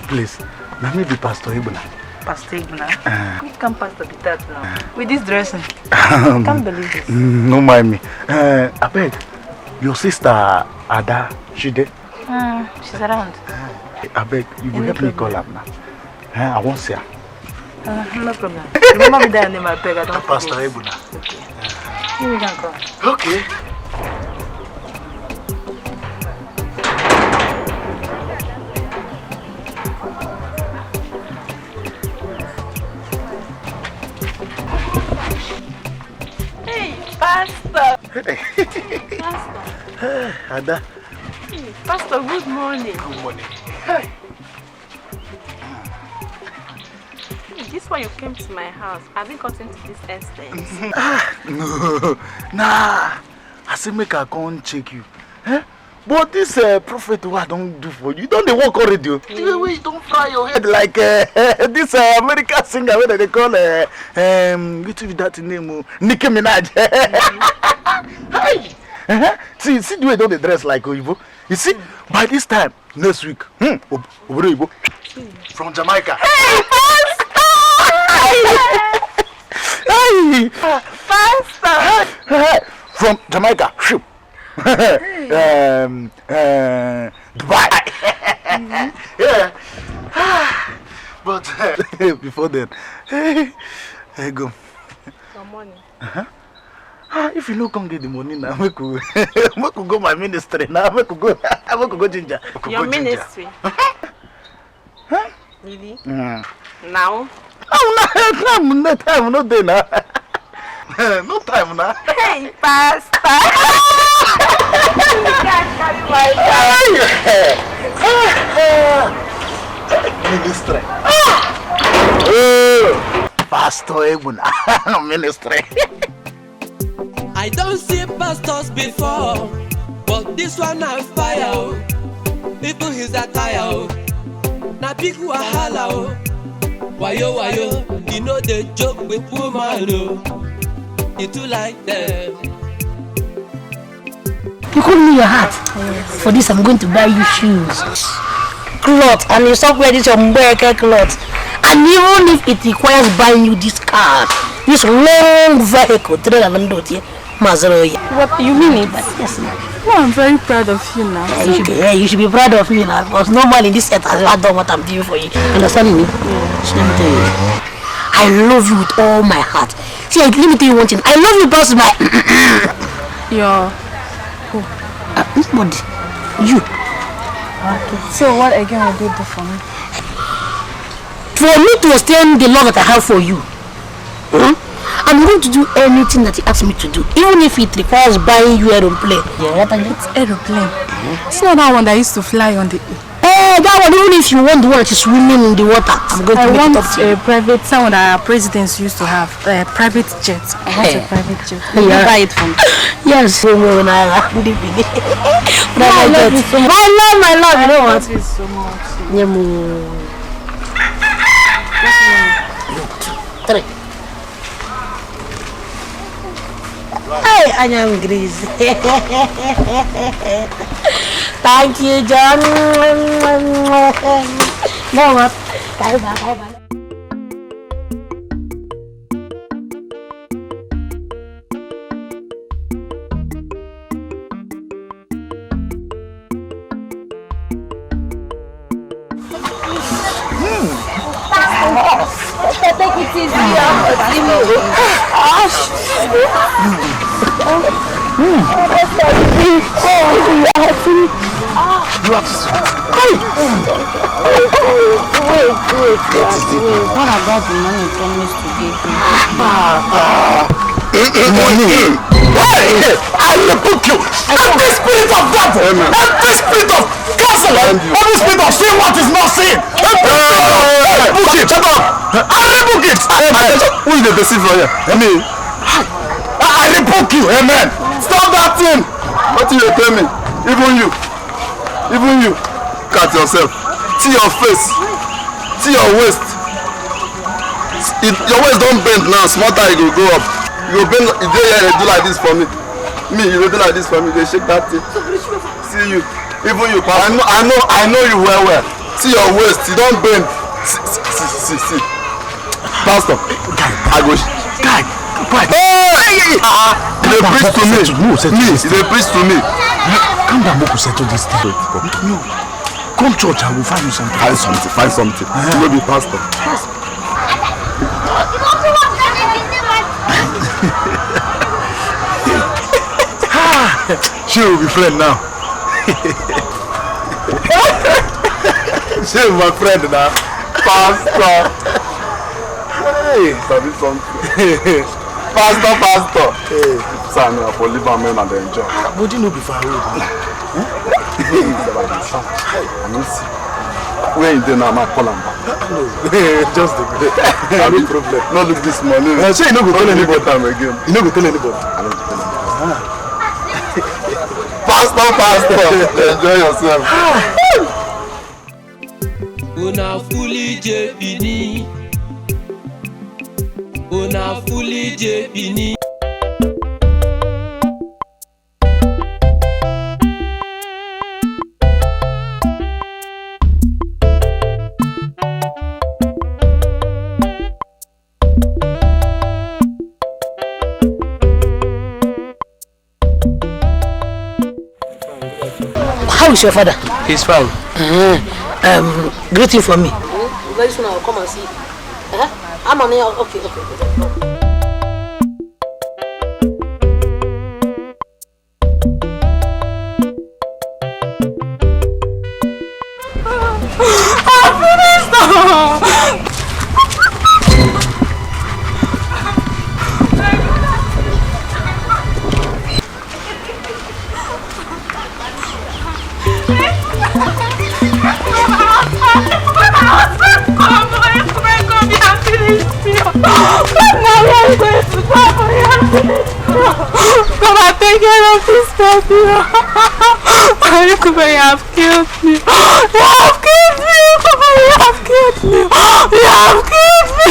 Please, let me be Pastor Ibuna. Pastor Ibuna? You can't pastor be that now. With this dressing. I can't believe this. No mind me. I beg, your sister Ada, she there? She's around. I beg, you will help me call her now. I won't see her. No problem. Remember me that name I beg, I don't Pastor forget. Ibuna. Okay. Here we can go. Okay. Pastor! Pastor! Ada. Pastor, good morning. Good morning. Is this why you came to my house? Have you gotten to this extent? No. Nah. I say make I come check you. But this prophet what I don't do for you, don't they work already? The way you don't fry your head like this American singer where they call little that name Nicki Minaj. See the way they dress like Oyibo. You see, by this time next week, Oyibo from Jamaica. Hey, Pastor! From Jamaica. Dubai. Yeah. But before then, hey, go. Good morning. If you no come get the money now, we could go my ministry now. We could go ginger. Your ministry? Really? Now? No time, no day now. No time now. Hey, Pastor! You can't carry my Ministry. Pastor Ebuna. Ministry. I don't see pastors before, but this one on fire. People his attire. Na big wahala. Wayo, you know they joke with woman. You too like them. You call me your heart. Yes. For this, I'm going to buy you shoes, clothes, and you stop wearing your Mbeke clothes. And even if it requires buying you this car, this long vehicle, what you mean it? But yes, well, I'm very proud of you now. You should be proud of me now, because normally in this set I've done what I'm doing for you. Understand me? Yeah. Let me tell you, I love you with all my heart. See, let me tell you one thing. I love you because my nobody. You. Okay. So what again will you do for me? For me to extend the love that I have for you, I'm going to do anything that he asks me to do, even if it requires buying you aeroplane. Yeah, it's aeroplane. It's not that one that used to fly on the air. That one, even if you want the one that is swimming in the water, I'm going to want a private, someone that our presidents used to have, a private jet. I want a private jet. Will you buy it for me? Yes, I love you so much. My love, you know what? I love you so much. Three. Hey, I am Greece. Thank you, John. No, what? Bye. Take it easy. What about the money you promised to give me? I rebuke you! Every spirit of devil! Every spirit of cancer! Every spirit of sin what is not sin! I rebuke it! Shut up! I rebuke it! Who is the deceiver here? I rebuke you! Amen! Stop that thing! What do you tell me? Even you! Look at yourself! See your face! See your waist! Your waist don't bend now, small time you go up. You go bend, you do like this for me. You do like this for me, they shake that thing. See you, even you, I know you well. See your waist, you don't bend. See. Pastor, I go. They preach to me. They preach to me. Come down, Moku, settle this thing. No. Come church, I will find you something. Find something. You will be pastor. She will be friend now. She is my friend now. Pastor. Hey, Pastor. Hey, son, for live men and enjoy. But you know before where you dey now, my call am back. No, just the no problem. No look this money. Say you no go tell anybody time again. You no go tell anybody. I don't tell anybody. Pastor, enjoy yourself. Una fully Benin. Una fully Benin. How is your father? He's fine. Greeting for me. Very soon I'll come and see. I'm on here. Okay. Come and take care of this baby. You have killed me. You have killed me. You have killed me. You have killed me.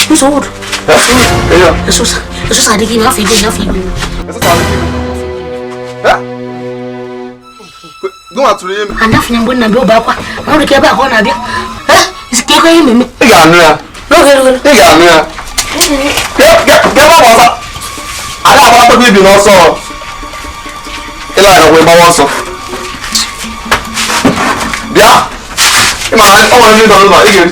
Who's old? Eso sabe que não fica, Go out to him. And nothing when I go back. I don't care about one idea. It's a cake. No. Get up. I don't want to be also. I don't know also. Yeah. Come on, I want to know again.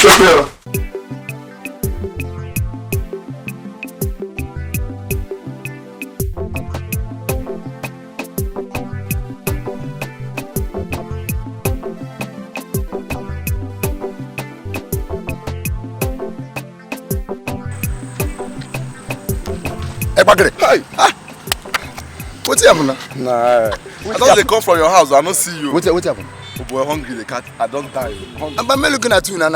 Hey, what's happening? Nah, I thought they come from your house. I don't see you. What happened? Oh boy, hungry. The cat. I don't die. I'm looking at you now.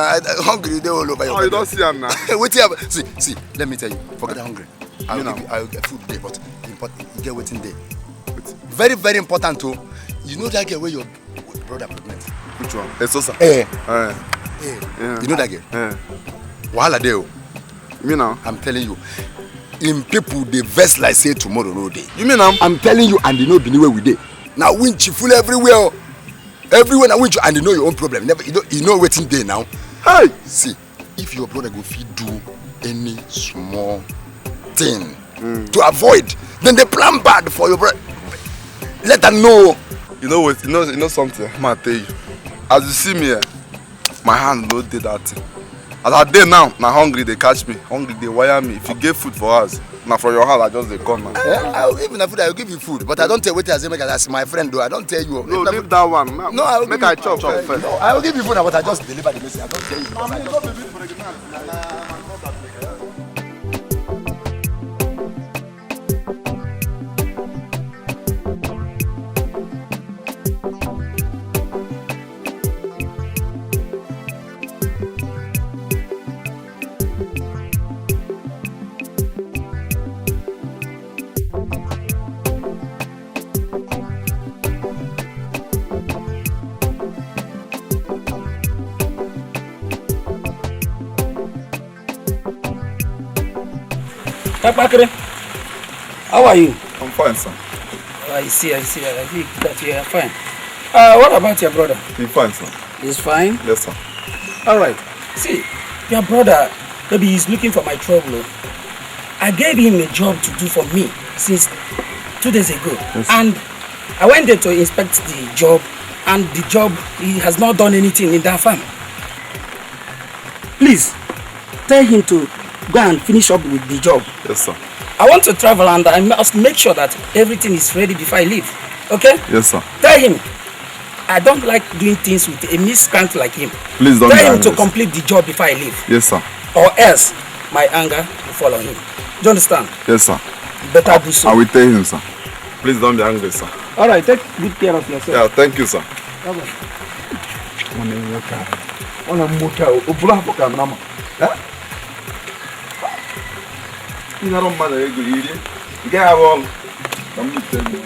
Hungry, they all over your. Oh, you don't see him now. What happened? See. Let me tell you. Forget hungry. I'll get food there, but important. You get waiting there. Very, very important too. You know that girl where your brother pregnant. Which one? Esosa. You know that girl. Wahala there. You know. I'm telling you. In people they vex like say tomorrow no day. You mean I'm telling you, and they know be where we dey. Now winch full everywhere. Everywhere now winch and they know your own problem. Never you know waiting day now. Hey, see, if your brother go feed do any small something to avoid. Then they plan bad for your brother. Let them know. You know what? You know something? I'm gonna tell you. As you see me here, my hand no did that thing. As I dey now hungry they catch me. Hungry they wire me. If you get food for us, now from your hand I just they come now. Even if I will give you food, but I don't tell what I say make as my friend do. I don't tell you. No, leave that one. No, I will make I chop first. No, I will give you food, but I just deliver the message. I don't tell you. How are you? I'm fine, sir. I see that you are fine. What about your brother? He's fine, sir. He's fine? Yes, sir. Alright. See, your brother, maybe he's looking for my trouble. I gave him a job to do for me since 2 days ago. Yes. And I went there to inspect the job, and the job, he has not done anything in that farm. Please, tell him to go and finish up with the job. Yes, sir. I want to travel and I must make sure that everything is ready before I leave. Okay? Yes, sir. Tell him I don't like doing things with a miscreant like him. Please don't. Tell him to complete the job before I leave. Yes, sir. Or else my anger will fall on him. Do you understand? Yes, sir. Better do so. I will tell him, sir. Please don't be angry, sir. Alright, take good care of yourself. Yeah, thank you, sir. You know, man, I go eat it. You get all. I'm just telling you.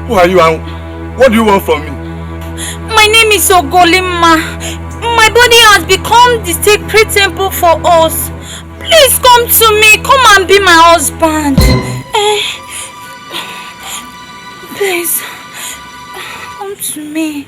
Who are you and what do you want from me? My name is Ogolima. My body has become the sacred temple for us. Please come to me. Come and be my husband. Please, come to me.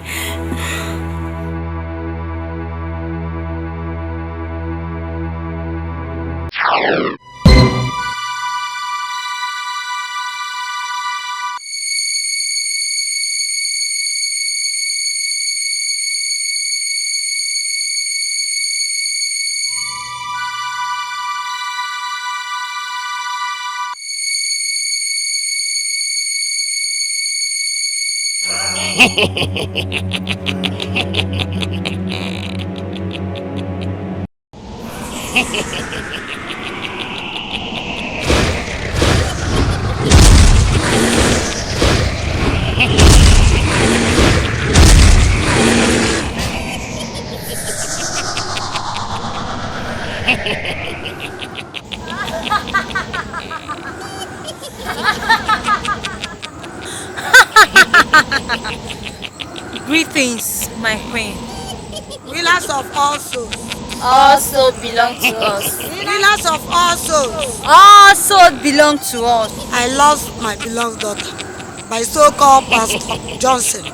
Greetings, my queen. Winners of all souls Also belong to us. Winners of all souls Also belong to us. I lost my beloved daughter by so-called Pastor Johnson.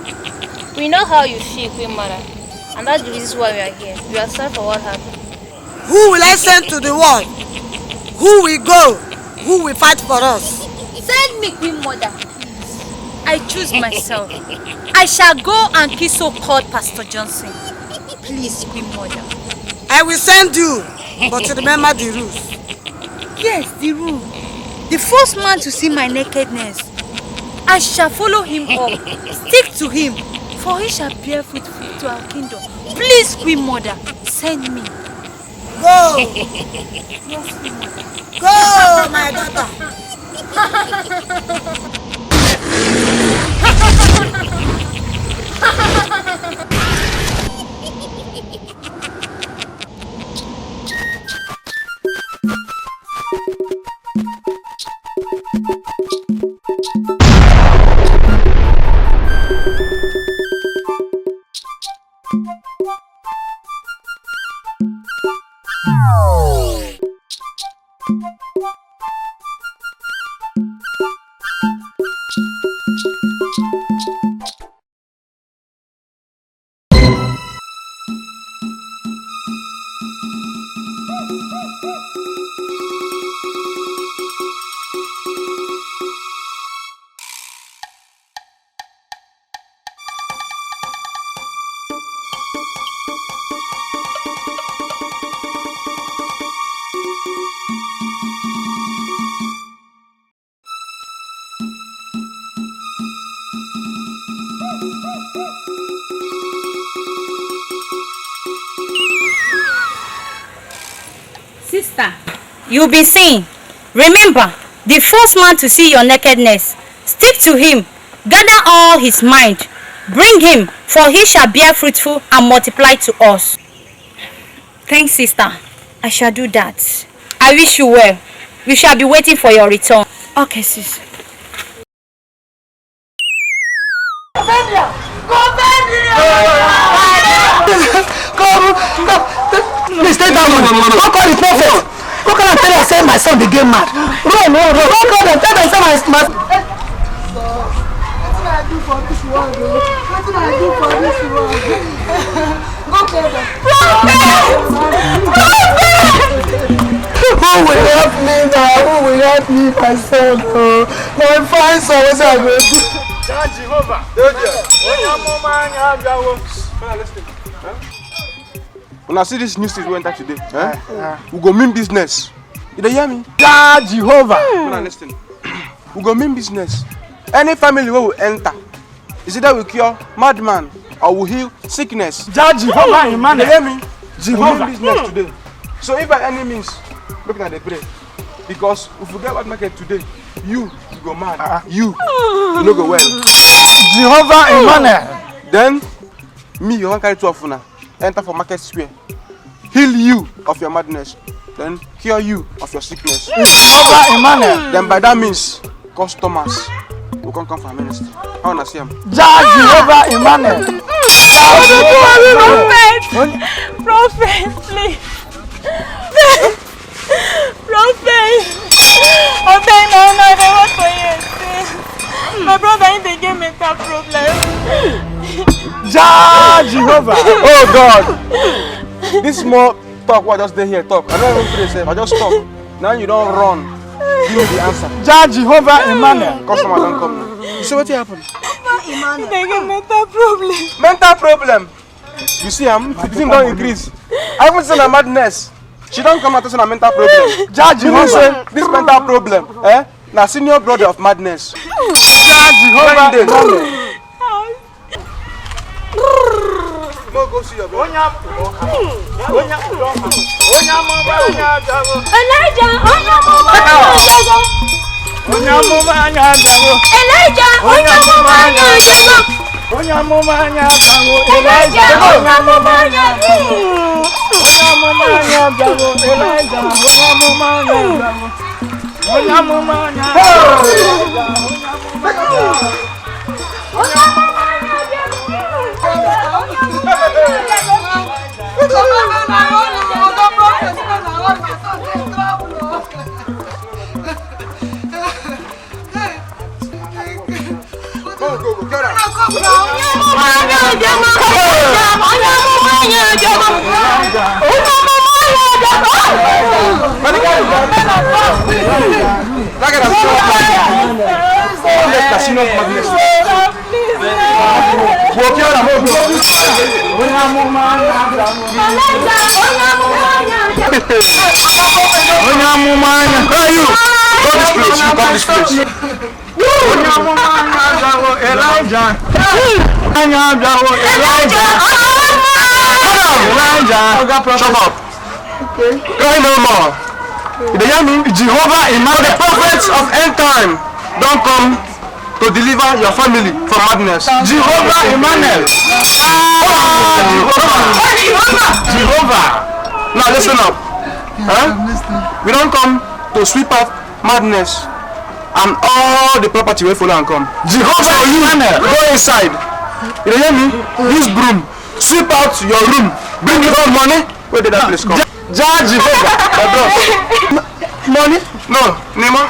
We know how you feel, Queen Mother. And that's the reason why we are here. We are sorry for what happened. Who will I send to the war? Who will go? Who will fight for us? Send me, Queen Mother. I choose myself. I shall go and kill so-called Pastor Johnson. Please, Queen Mother. I will send you, but remember the rules. Yes, the rule. The first man to see my nakedness, I shall follow him up, stick to him, for he shall bear fruit to our kingdom. Please, Queen Mother, send me. Go. Go, my daughter. Sister, you'll be seen. Remember, the first man to see your nakedness, stick to him, gather all his mind, bring him, for he shall bear fruitful and multiply to us. Thanks, sister. I shall do that. I wish you well. We shall be waiting for your return. Okay, sis. Please take that one. Go call the prophet. Go call and tell her say my son dey get mad. Run. Go call them. Tell them say my son. What did I do for this world? What did I do for this world? Go tell them. Who will help me now? Who will help me, my son? My fine son, what's I going to do? Jehovah. When I see this news we enter today, we go mean business. You dey hear me? Yeah, Jehovah. Listen. We go mean business. Any family where we enter, is either we cure madman or we heal sickness. Jehovah, man. You hear me? Jehovah. We mean business today. So if by any means, look at the pray. Because if we get what market today, you go mad. You no go well. Jehovah, Emmanuel. Then me, you want carry 12 now. Enter for market square, heal you of your madness, then cure you of your sickness. Jehovah Emmanuel. Then by that means, customers will come for ministry. I wanna see them. Jehovah Emmanuel. Prophet, please. Prophet. Okay, no, they want for you. My brother ain't they gave me that problem. Jehovah. Oh God. This small talk what I just stay here talk. I don't even pray say I just talk. Now you don't run. Give me the answer. Jehovah Emmanuel. Customer don't come. You see what happened? They get mental problem. Mental problem. You see the thing don't increase. I haven't seen a madness. She don't come out to say a mental problem. Jehovah. This mental problem, now senior brother of madness. Jehovah Emmanuel. Go see your brother. Elijah, Okay. Cry no more. You hear me? Jehovah Emmanuel, the prophets of end time, don't come to deliver your family from madness. Jehovah Emmanuel. Jehovah. Now listen up. We don't come to sweep out madness and all the property will follow and come. Jehovah Emmanuel. Go inside. You hear me? Use broom. Sweep out your room. Bring your own money. Where did that place come? Jehovah. Money? No, Nemo.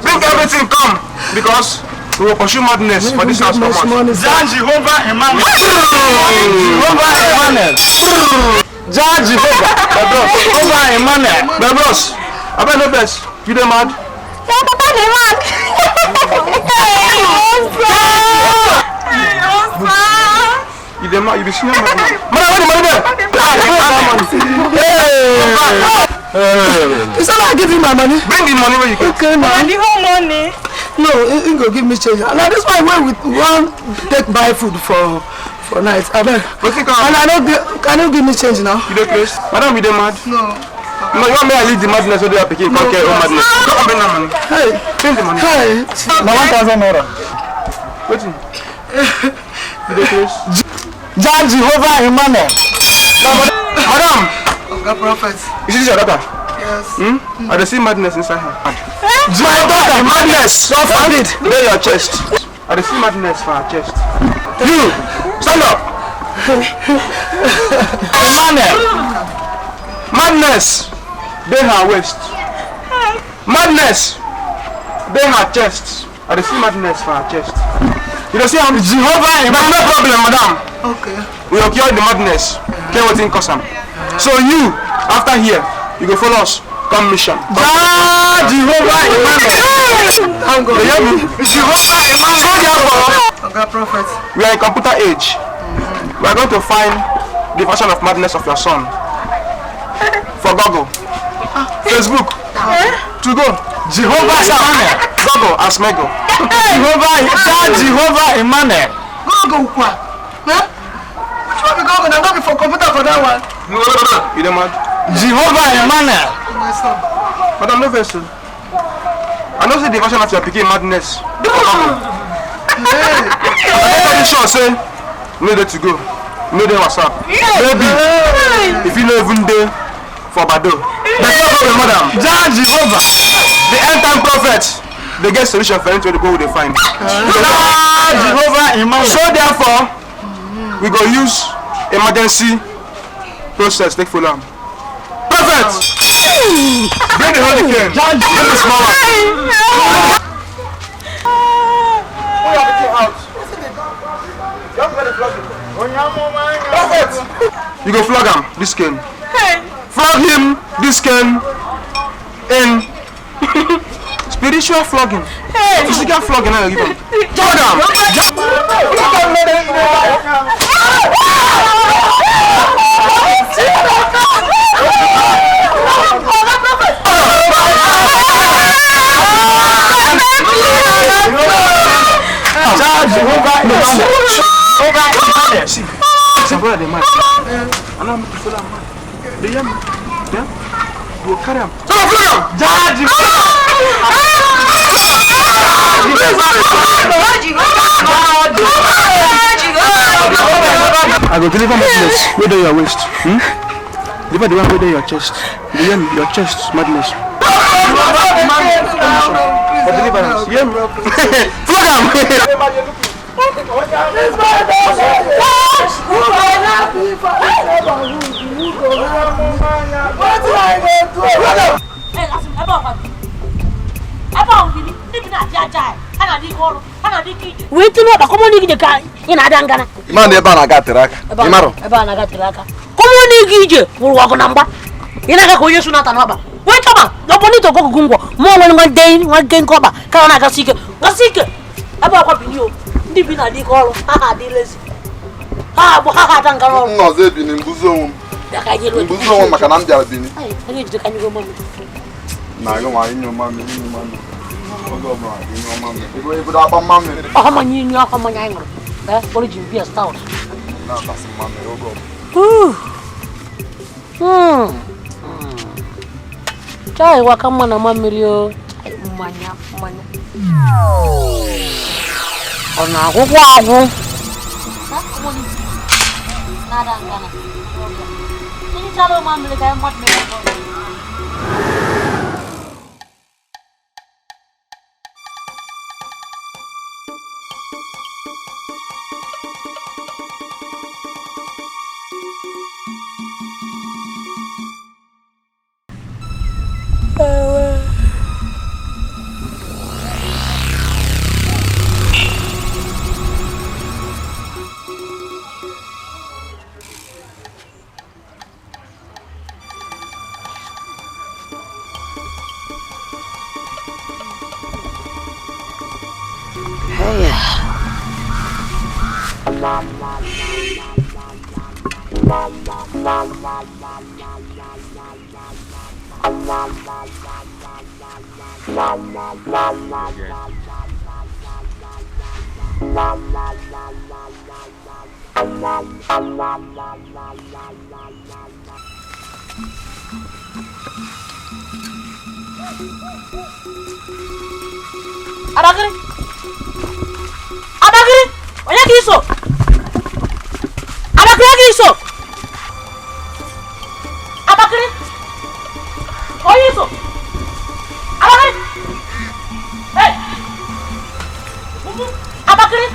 Bring everything, come. Because we will pursue madness for this house. Jehovah Emmanuel. Jehovah Emmanuel. Jehovah. Jehovah Emmanuel. My bros. I bet no best. You the mad? You the mad? You be seeing mad? It's not like giving my money. Bring the money where you can. Okay, man. The whole money. No, you go give me change. Now this one where we want take buy food for night. I beg. And I don't can you give me change now? You don't close. Madam, you the mad? No. No, you want me to leave the madness so they are picking can't carry madness. Come bring that money. Hey, bring the money. Hey, now 1,000 naira. Waiting. You don't close. Jehovah Emmanuel. Madam. Okay, prophet. Is this your daughter? Yes. I see madness inside her. My daughter, madness. So forbid. Lay your chest. I see madness for her chest. You, stand up. Emmanuel. Madness. They her waist. Madness. They her chest. I see madness for her chest. You don't see how Jehovah Emmanuel. No problem, madam. Okay. We will cure the madness. Cure what in cause. So you, after here, you go follow us. Come mission. Jehovah Emmanuel. You hear me? Jehovah Emmanuel. So therefore, okay, prophet. We are in computer age. We are going to find the version of madness of your son. For Google, Facebook, to go. Jehovah Emmanuel. Google as Mego. Jehovah Emmanuel. Google what? Huh? Which one we Google? I'm not for computer for that one. You know mad? Jehovah Emmanuel. My son. Madam, no vessel. I know say the version of your picking madness. I'm very sure say no day to go. No day WhatsApp. Maybe if you know even day for Bado. But no problem, madam. Jehovah. The end time prophets. They get solution for anything to go they find. Jehovah Emmanuel. So therefore, we go use emergency process take follow. Prophet! Bring the hurricane. Bring the small one. Pull everything out. Prophet! You go flog him, this cane. Flog him, this cane. In spiritual flogging. Physical flogging, I give him. Flog him. I go deliver my madness where do your waist. Deliver the one where do your chest. Your chest madness. For deliverance. Yeah. Flog him. Wait till what? Come on, you can. In Adangana. Man, the banana got the rack. Imaro. Ebana got the rack. Come on, you will walk on number. You know, go use not another. Wait up. No bonito go gungo. More than 1 day, 1 game cover. Can I seek it? What's it? About what you deep in a deep hole. Ah, dealers. Ah, Bohaka. No, they've been in Buzon. Buzon, Macanam, Bini. I need to can you go, mommy? Now, you are in your mommy. How many you know how many I'm going to be a stout? Chai wakama na mamirio manya. Ona agwụ. Nada ngana. Ini kalau mamili kayak mat me. Adagiri, oya kiso. Adagiri. Oya kiso. Adagiri. Hey. Adagiri.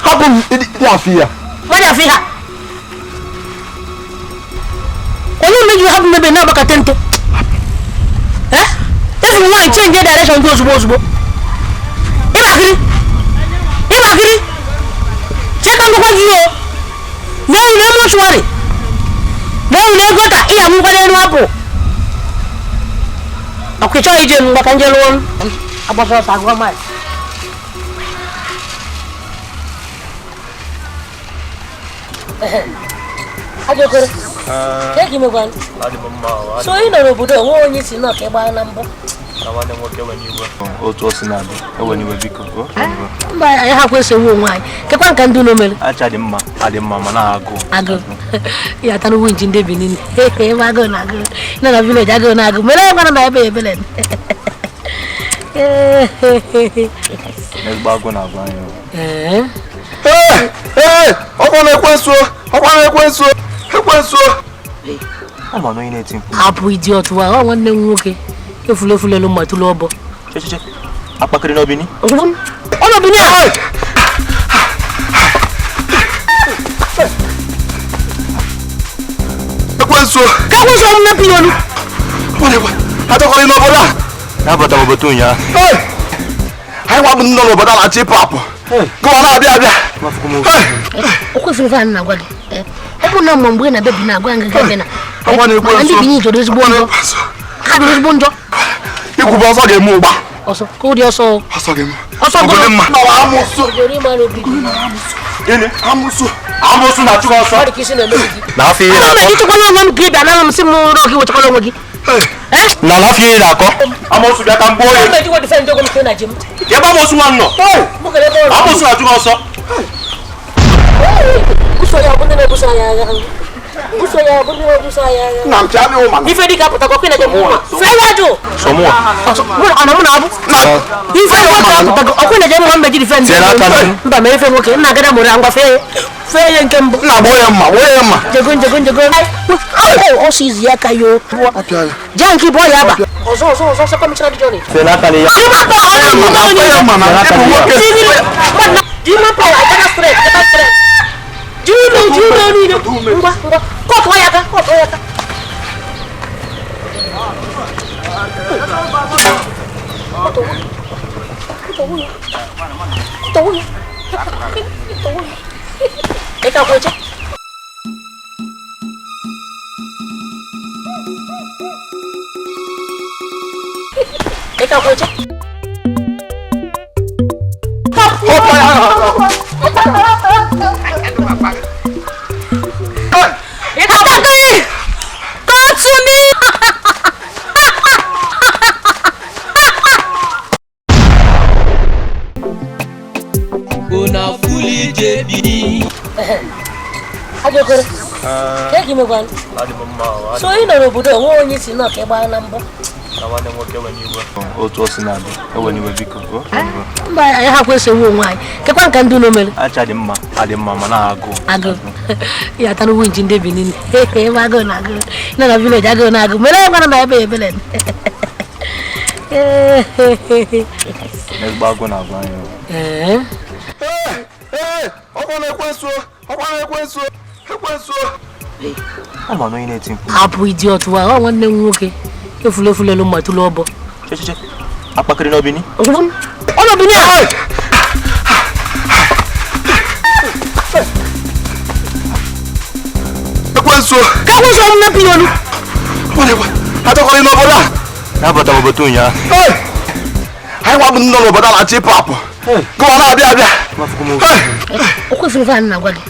Happen di afia. Wani afia. Oya meji happen maybe na baka tente. If you want to change the direction, go zubo. Ibagiri. Check on the one. No worry. No gota iya mu kwale no apo. Akucho ije mbakanje lon. Abaso sagwa mai. Ajo kore. Take him one. So you know obodo nwo onye si na ke gba na mbo. Awane nwoke wenyiwe otu osinado eweniwe biko mba ya ha kwese wo nwanyị kekwa nka ndu no mere acha dị mma mana agụ ya tanu winji ndị Benin ebe agụ na agụ na village agụ na agụ mere ngwana na ebe ebele n'egba agụ na agụ anyị ọkwa na-ekwensu ama no ine tin apụ idiot wa ọ nwanne m nwoke efule lo matulu obo che apakiri no bini ono bini ekwensu mna pilonu atọkọrọ ino boda na bata obodo nya anyị wa bụ nno n'obodo na chip up gụwa na-abịa okwefere fa na gwa gị ọ bụ na mgbe na bebi na agwa ngịga bịa na ndị Benin jọrọ ezigbo njọ ha jọrọ ezigbo njọ ikwube ọsọ ga-eme ụgba ọsọ ka ụdị ọsọ ga-eme ọsọ obodo mma amụsụ na chukwu ọsọ na afọ ihe na-akọ ịtụkwala onwe m ka ịbịa na m sị m rọ gị wechakwala onwe gị na afọ ihe na-akọ amụsụ bịa ka mgbe oye ebe amụsụ nwa nọ amụsụ na chukwu ọsọ ife dịka apụtakwa kwe na jem fewaju ana mụ na abụ ife nwoke apụtago ọkwe na jem nwa mbe jiri fe mba mere ife nwoke nna agada mụrụ ngwa fee ihe nke mbụ nna gboo ya mma jego ọsọ izi ya ka yo jee nke bụ ọya aba ọzọ sekọmishọn dị jọni Una fully JBD. Ajo kore. Take him one. So you know obodo nwo onye si na ke gba na mbo. otu o si na-adị eweniwe biko mba anyị ha kwesịrị onwe anyị kekwa nka ndị n'omere acha dị mma ma na-agụ ya tara uwe nji ndị Benin ebe agụụ na-agụ nọ na village agụụ na-agụ mere gwara na ebe ebele ezigbo agụ na-agụ anya ama na onye na-eti mkpu hapụ idiot wa ọ nwanne m nwoke efulefulelu mmatụlụ ọbọ checheche akpakịrị n'obini ọ n'obini a ekwensu ka kwụsọ m mmepe olu achọkọrọ n'obodo a na-abata obodo ụnyaahụ anyị nwa bụ ndị nọ n'obodo a na-achọ ịpụ apụ gụwa na-abịa abịa o kwesịrị ife anyị na-agwa gị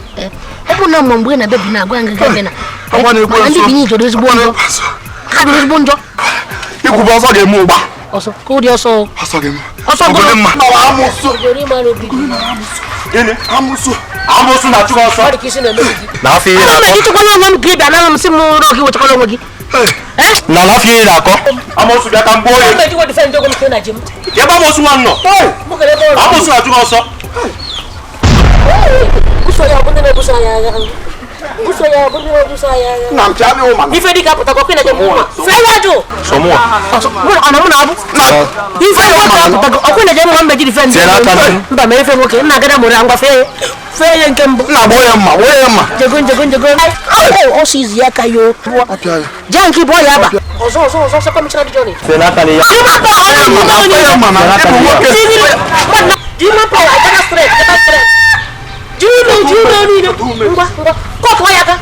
ọ bụ na mgbe ị na-bebi na-agwa nga gị na ndị Benin jọrọ ezigbo njọ ha jọrọ ezigbo njọ ikwube ọsọ ga-eme ụgba ọsọ ka ụdị ọsọ obodo mma amụsụ na-achụ ọsọ n'afọ ihe na-akọ ịchekwana onye m ka ị bịa na m sị m ụrọ gị wechakwala onwe gị na n'afọ ihe na-akọ amụsụ bịa ka mgbe oyi ebe amụsụ nwa nọ amụsụ na-achụ ọsọ ife dịka pụta kọkụ na-eje mụnwa fewajụ ana mụ na-abụ ife pụta ọkụ na-eje mụnwa mbe jiri fe ndị mba ma ife nwoke nna agada mụrụ ngwa fee ya nke mbụ nna gboo ya mma jego ọsọ izu ya ka yo jee nke bụ ya aba ọzọ sekọmishọna dị jọni ngwa kọtụ ya aka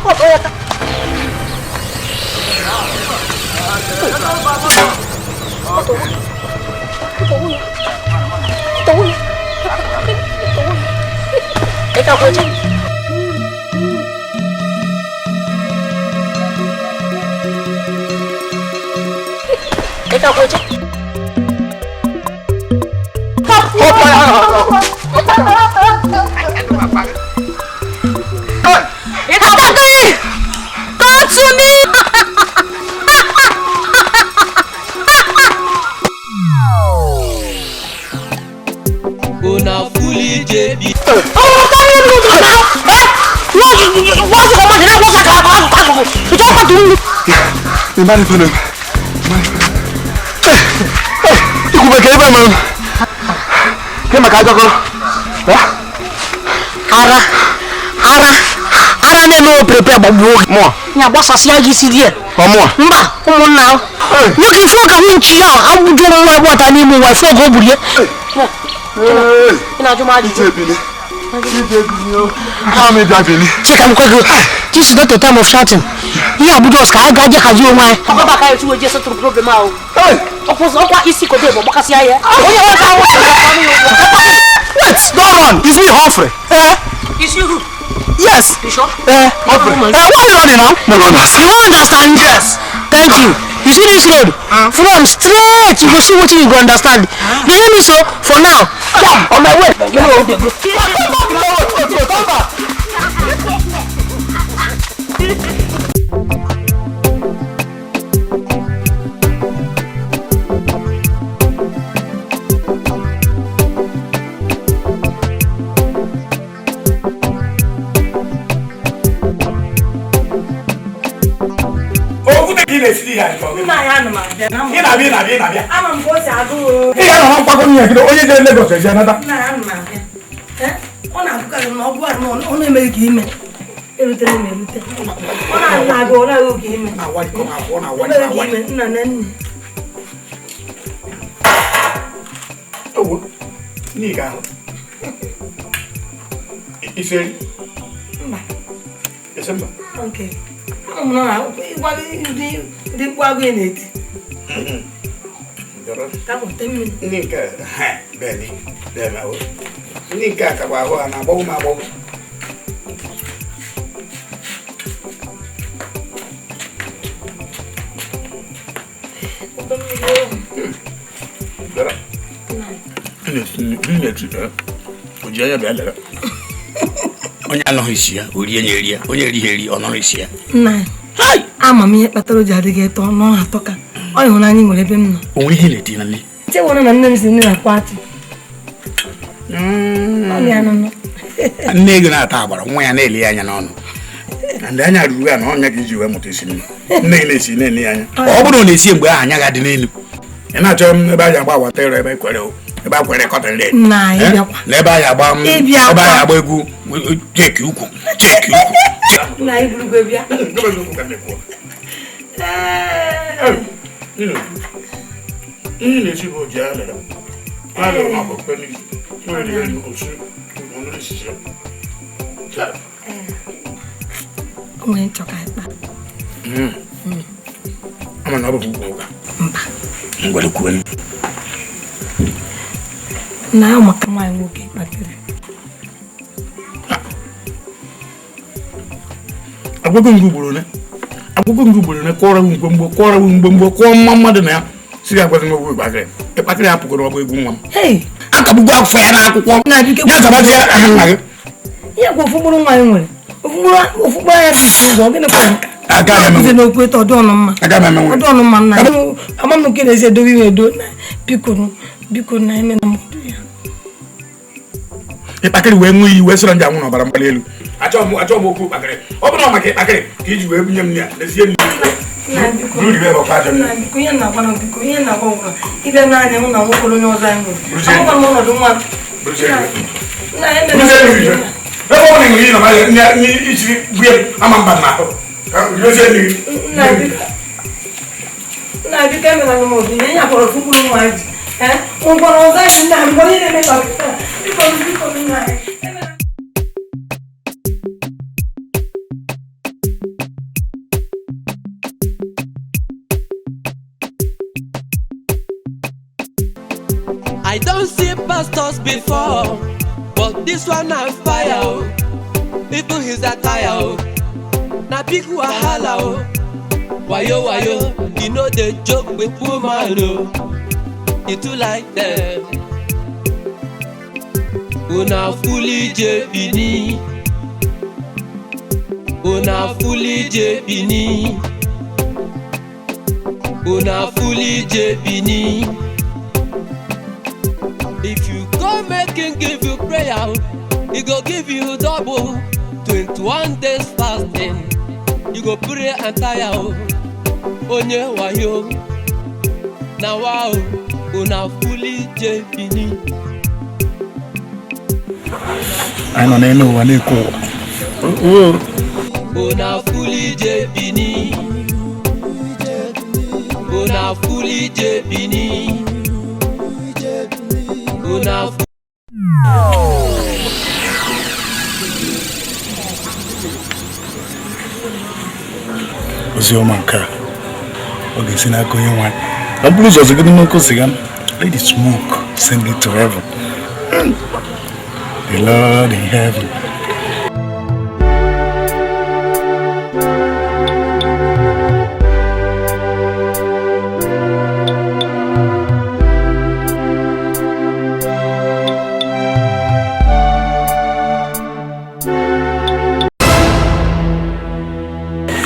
ara na-eme operepe agbagbuo gị ya gbasasịa gị isi di ya mba ụmụnna ahụ nwoke ife ọka nwunchi ya agbụjụ nwa agbata n'ime ụwa ife oge o gburu ya chika m kwego this is not a time of shouting ihe abụ jos ka anyị ga-aje hazie onwe anyị ọgbaba ka etu weje setụrụ problem ahụ ọkwa isi kodo ebe ọgbakasị ahịa onye nwe ahụ wait go on is me Humphrey is you who? Yes. You sure? Humphrey. Why are you running now? No. You won't understand? Yes. Thank you. You see this road? From straight, you go see what you go understand. You hear me so? For now, on my way. You know, Okay. No, di kwago ineti. Tabo temi. Nika, Benny. Bema. Nika kabaho na bo ma bo. Dara. Ni Ojaya bela. Onye anọghị isi ya, orie nye eri ya, onye erighị eri ọ nọghị isi ya. Nna, ama m ihe kpatara o ji adịghị eto ọnụ atọ ka ọ ịhụ na anyị nwere ebe m nọ onwe ihe na-eti na nne chewona na nne m si nne na-akwa atụ nne ego na-ata agbara nwa ya na-eli anya n'ọnụ ndị anya ruru ya na ọnya ka iji wee mụta isi nne nne gị na-esi na-ele ya anya ọ bụrụ na esi mgbe ahụ anya ga-adị n'elu ị na-achọ m ebe anyị agba agbata ebe kwere ebe a kwere kọtịn red na ebe anyị agba egwu cheki ukwu ihe na-esi bụ ji alere onwe nchọka ịkpa ama na ọ bụ ugwu ụka mba ngwere kwuo na maka nwaanyị nwoke kpatara agwụgwụ ngụ ugboro ne kọrọ mgbomgbo kọọ mma mmadụ na ya si ga agwazi n'ogwu ịkpakịrị ịkpakịrị apụgoro ọgba egwu nwa m akabụgo afọ ya n'akwụkwọ ya zabazi aha nna gị ihe kwa ofugburu nwaanyị nwere ofugburu anya dị ụzọ gịnị kwa nke n'okwu eto ọdụ ọnụ mma nna amamụke na-esi edobe iwe edo na biko na eme na mmadụ ya ịkpakịrị wee nwee iyi wee sịrọ ndị anwụ n'ọbara mgbali elu achọ m okwu ịkpakịrị ọ bụrụ maka ịkpakịrị ka iji wee bunye m ya n'ezie ihe na-agwa ụra ịbịa n'anya m na nwoke onye ọzọ anyị nwere amụkwa m ọnọdụ nwa ebe ọ na-enwe ihe na iji buye ama mba na ahụ nna biko emela m obi na enye akpọrọ tukwuru nwa ji ngwara ọzọ anyị nna m gbọrọ ihe na-eme biko nna anyị I don't see pastors before, but this one on fire. Even his attire, na big wahala. Wayo, you know the joke with woman. You too like them. Una fully Bini. Una fully Bini. Una fully Bini. If you go make him give you prayer, he go give you double. 21 days fasting, you go pray and tire. Onye wayo, na wow, una fully Bini. I don't know what they call. Una fully Bini. Una fully Bini. Una Ozioma nke a ọ ga-esi n'aka onye nwa ọ bụrụ ụzọ zogide n'oke siga let it smoke send it to heaven the Lord in heaven.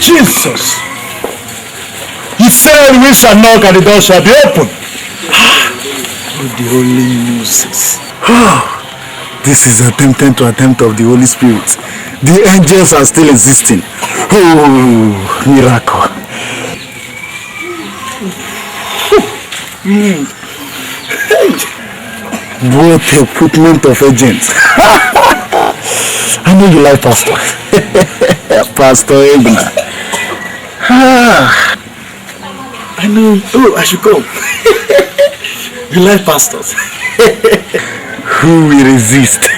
Jesus, he said we shall knock and the door shall be open. The Holy Moses. This is attempted to attempt of the Holy Spirit. The angels are still existing. Oh, miracle. What equipment of agents. I know you like Pastor. Pastor Egna. I know. Oh, I should go. You like pastors? Who will resist?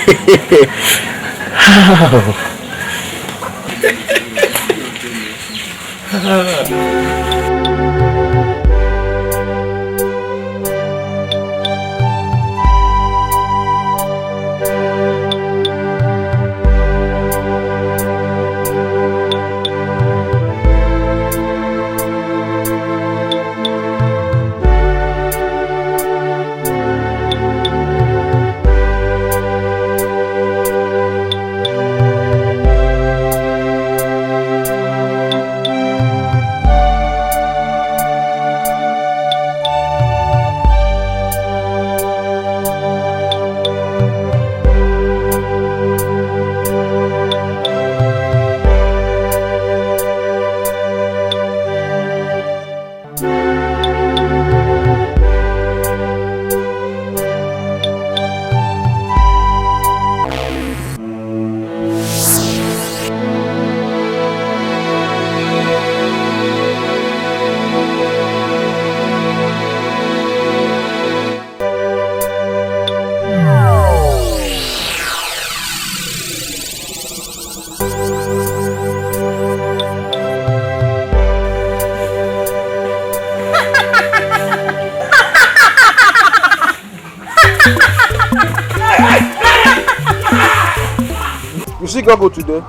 Google today.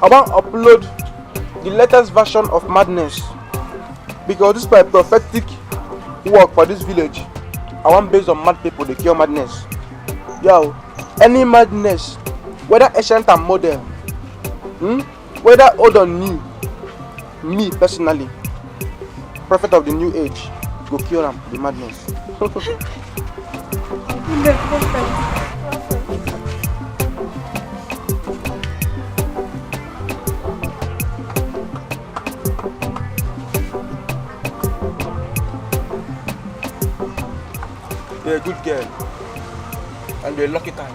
I want to upload the latest version of Madness because this is my prophetic work for this village. I want based on mad people, they cure madness. Yo, any madness, whether ancient and modern, whether old or new, me personally, prophet of the new age, go cure them, the madness. You're a good girl. And you're a lucky time.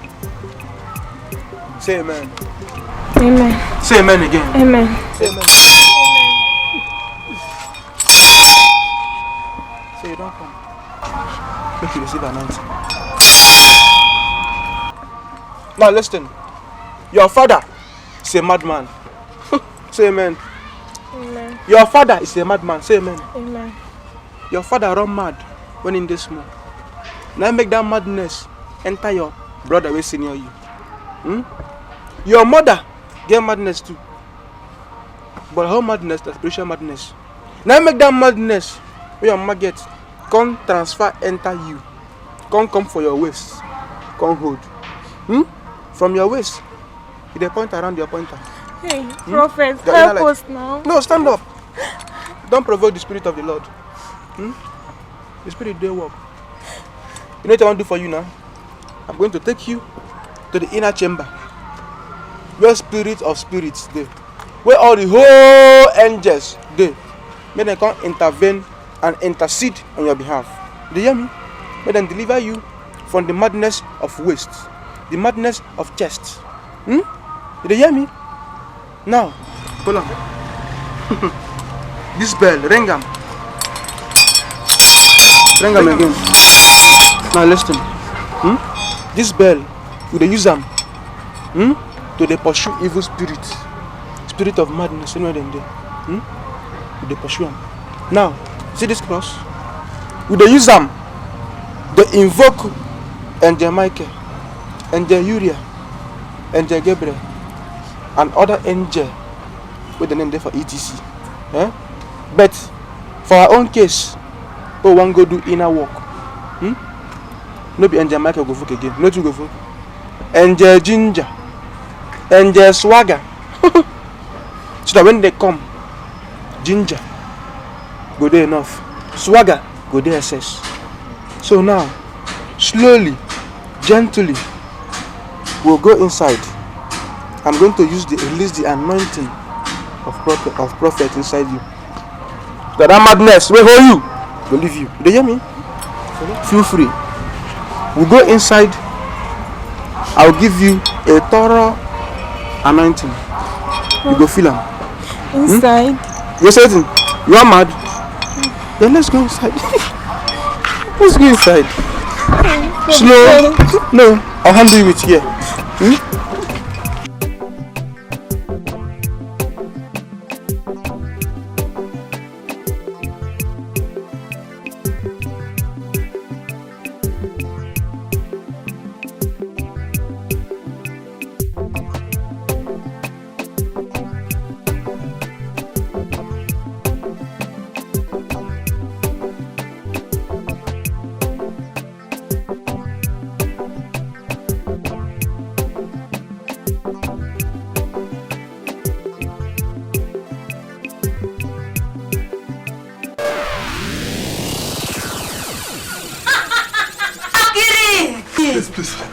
Say amen. Amen. Say amen again. Amen. Say amen. Say you don't come. Make you receive an answer. Now listen. Your father is a madman. Say amen. Amen. Your father is a madman. Say amen. Amen. Your father run mad when in this smoke. Now make that madness enter your brother way senior you. Your mother get madness too. But her madness, the spiritual madness. Now make that madness where your mother get come transfer enter you. Come for your waist. Come hold. From your waist. You point around your pointer. Hey, prophet, help us now. No, stand up. Don't provoke the spirit of the Lord. The spirit they work. You know what I want to do for you now? I'm going to take you to the inner chamber where spirit of spirits there, where all the whole angels there. May they come intervene and intercede on your behalf. Do you hear me? May them deliver you from the madness of waist, the madness of chest. Do you hear me? Now, hold on. This bell, ring them. Ring them again. Now listen. This bell, we dey use them to dey pursue evil spirits, spirit of madness. You know them there. We dey pursue them. Now, see this cross? We dey use them to invoke Angel Michael, Angel Uriah, Angel Gabriel, and other angel with the name there for etc. But for our own case, we want go do inner work. No be Angel Michael go vote again. No to go vote. Angel Ginger, Angel Swagger. So that when they come, Ginger go there enough, Swagger go there excess. So now, slowly, gently, we'll go inside. I'm going to release the anointing of prophet inside you. That madness will hold you, will leave you. Do you hear me? Feel free. We'll go inside. I'll give you a thorough anointing. You go feel them. Inside? You're certain? You are mad? Then let's go inside. Let's go inside. Slow. No, I'll handle you with here. Please.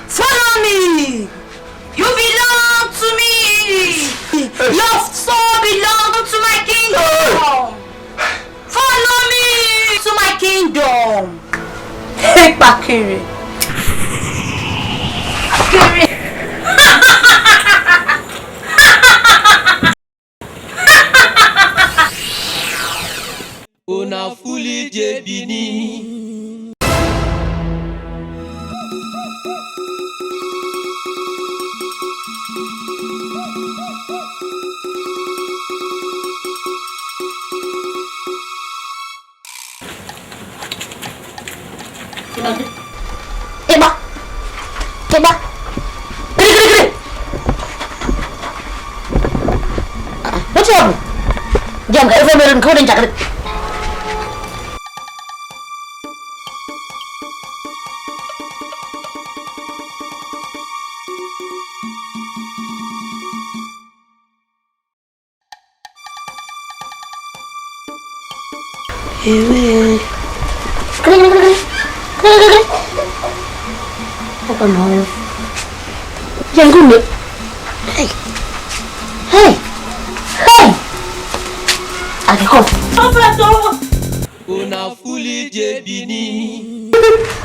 Follow me. You belong to me. Your soul belongs to my kingdom. Follow me to my kingdom. Hey, Bakiri. Una fully Benin. jam ka efo mere nko den jakare. Apa no? Jangan guna. Hey. Ada kau. Apa tu? Una fully Bini.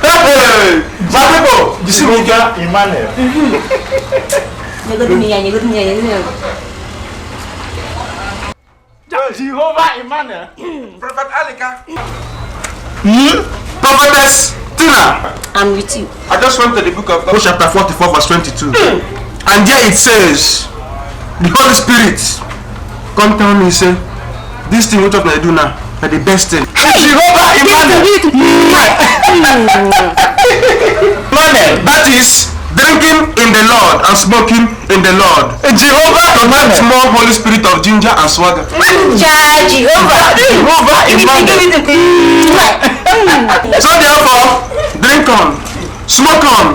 Hey, Zabebo, Jisimuka Emmanuel. Nyegot dunia. Jehovah Emmanuel. Prophet Alika. Prophetess Tina. I'm with you. I just went to the book of chapter 44 verse 22. And there it says, the Holy Spirit come tell me, say, this thing which I do now are the best thing. Jehovah Emmanuel. That is drinking in the Lord and smoking in the Lord. Jehovah Emmanuel. More Holy Spirit of ginger and swagger. Jehovah Emmanuel. So therefore, drink on, smoke on,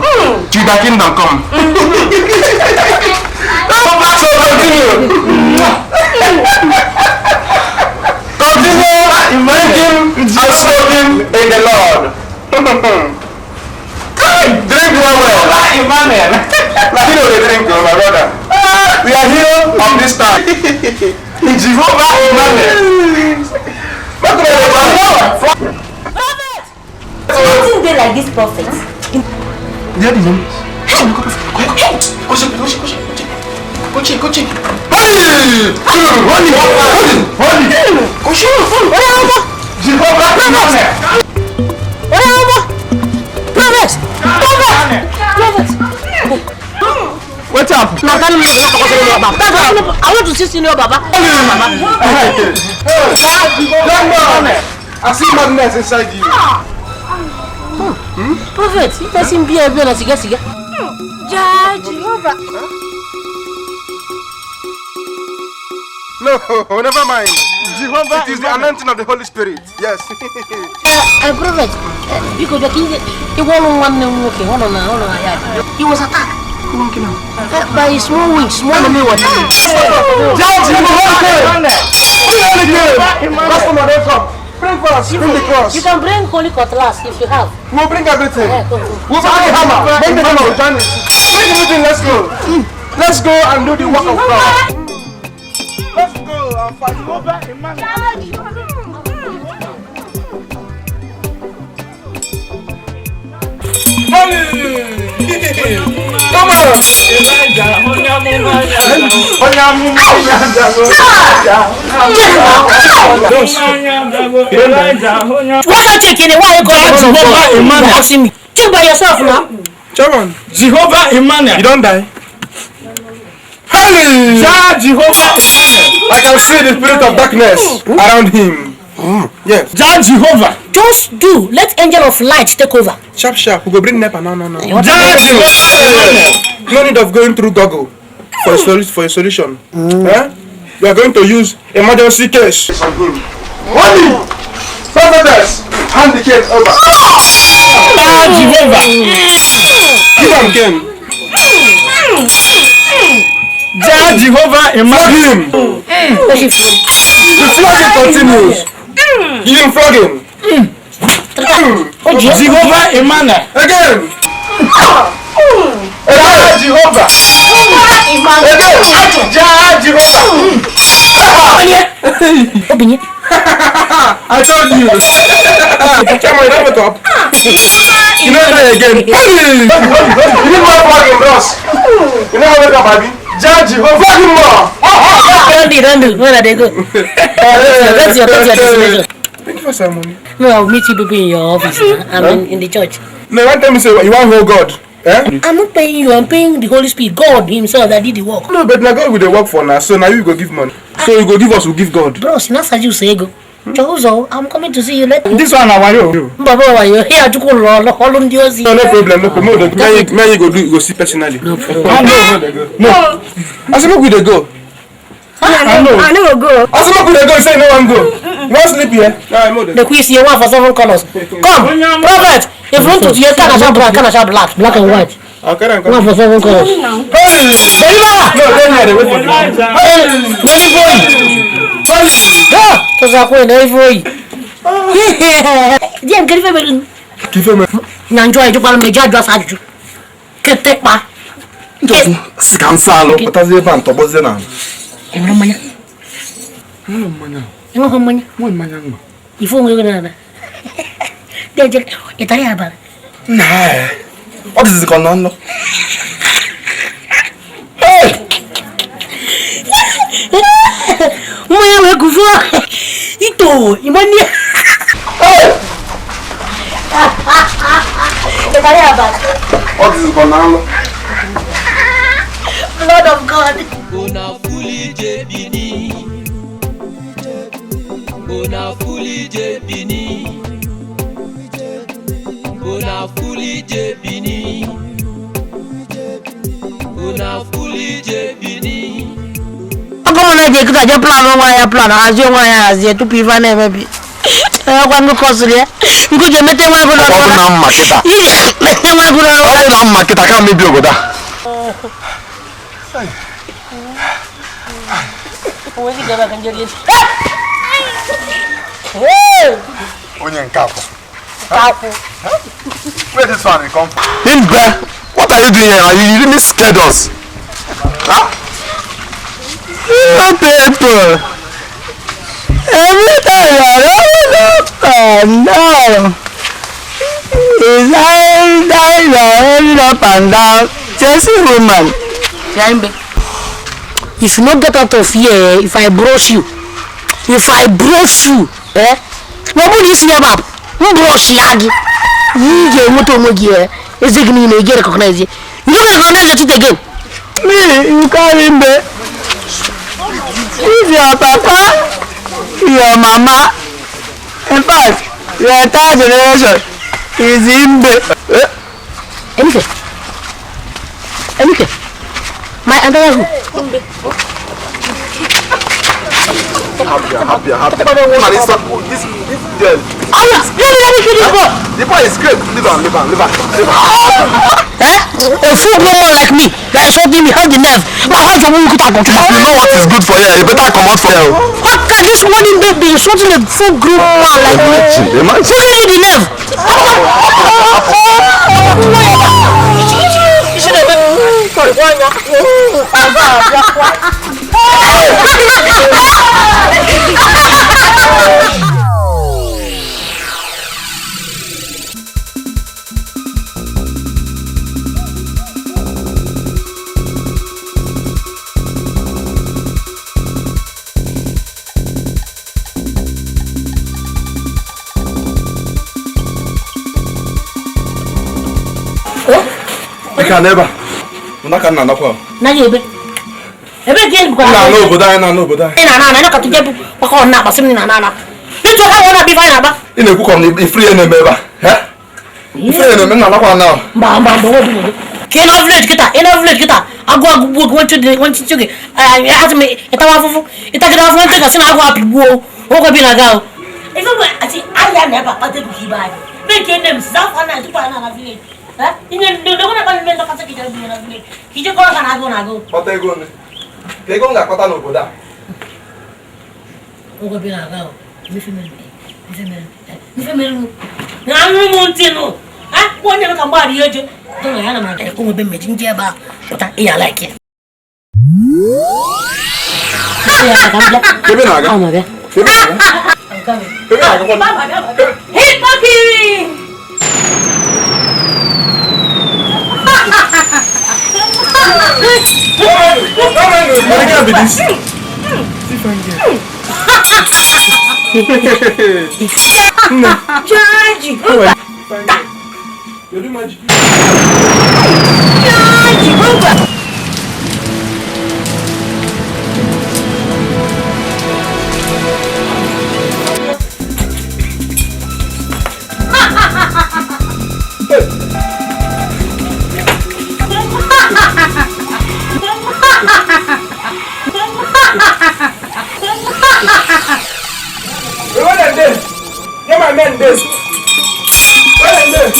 till the kingdom come. Continue drinking and smoking in the Lord. Drink well. Emmanuel. Like you know they drink, my brother. We are here on this time. Jehovah Emmanuel. Nothing dey like this prophet. There is him. What's up? I want to see Senior Baba. I see madness inside you. Prophet, you person be a bit siga. Jehovah. No, never mind. Jehovah, it is the anointing of the Holy Spirit. Yes. Prophet, because the king, he was attacked. By small wings, small enemy water. Bring for us, bring the cross. You can bring holy cutlass if you have. We'll bring everything. We'll bring the hammer. Bring the hammer, Johnny. Bring everything, let's go. Let's go and do the work of God. Let's go and fight over Emmanuel. Come on! What taking it? Why you going to asking me? Check by yourself now. Jehovah Emmanuel. You don't die. Jehovah Emmanuel. I can see the spirit of darkness around him. Yes. Jehovah. Just do. Let angel of light take over. Sharp. We go bring Nepa. No. No Jehovah. need of going through Google for a solution. We are going to use emergency case on him. Holy! Prophetess! Hand the case over. Jehovah! Give him again. Jehovah Emmanuel. The flogging continues. Give him flogging. Jehovah Emmanuel. Again. Jehovah. Jehovah. I told you. Come on, never top. You know that again. You know what flogging does. You know how to wake up, baby. Jehovah. Don't do. Where are they go? That's your destination. Thank you for ceremony. No, I'll meet you people in your office. I'm in the church. No, one time you say you want to hold God. I'm not paying you, I'm paying the Holy Spirit, God himself that did the work. No, but now God will work for now, so now you go give money. So you go give us, we give God. Bros, that's as you say go. Chozo, I'm coming to see you later. This one now, you. Baba, you here to call all of you. No problem. May you go see personally. No problem. No. I said, where we go? I never go. Also, not going to go say no one go. No sleep here. The quiz you want for 7 colors. Come, Prophet. If you want to hear, can I show black? Black and white. Okay, one for 7 colors. Hey! No, don't hear the wait for the Hey! What is going on? Hey! Maya we kufa. Ito, imani. What is going on? Lord of God. Una fully Bini. Una fully Bini. Una fully Bini. Una fully Bini. Como na je kuta je plan azio wa azio tu piva na baby. Kwa ngo kosule. Nguje mete wa gona. Ọ bụ na mma kita. Mete wa gona. Ọ bụ na mma kita ka mebi obodo. Ozi gaba kan jeri. Onye nke afọ. Kapu. Where this one come from? Himbe, what are you doing here? You really scared us. Huh? People. Every time I run up and down, his eyes are up and down. Chelsea woman. If you not get out of here, if I brush you, eh? Nobody is here, Bob. Brush yagi. You get what to make here. Is it going to get recognized? You don't recognize it again. Me, you can't remember. If your papa, your mama, in fact, your entire generation is in the. Enike, my entire group. Happy. Man, it's not this girl. The boy is great. Leave her. A full grown man like me, that is something we have the nerve. My heart from you could control. You know what is good for you. You better come out for you. How can this morning baby insulting a full grown man like me? Who gave you the nerve? I can never. Una kan na nakwa. Na yebe. Ebe gen kwa. Na no boda. Na ka tuje bu ko na ba sim na. Ni to ha wona bi fa na ba. Ina ku kom ni free na meba. He? Free na me na nakwa na. Ba do wo. Ke na village kita. Agu want to ge. Azme eta wa fufu. Eta ga wa ntega sina agu apibu. O ko bi na ga o. Even when ati aya na ba pate ku hiba. Make them self on na na village. Ini gonna come in the casa que ya viene a ver. Y yo con la go. Pata ego ne. Ke ego nga pata no boda. O ko bi na ga o. Mi femel. Na mu montino. Ko nya ka ba ri ojo. To ya na ma ka ko be me jinje ba. Ta iya like it. Kebe na ga. Hey papi. What can be this? George! You do magic. George! men there? Where my men there? Where are they?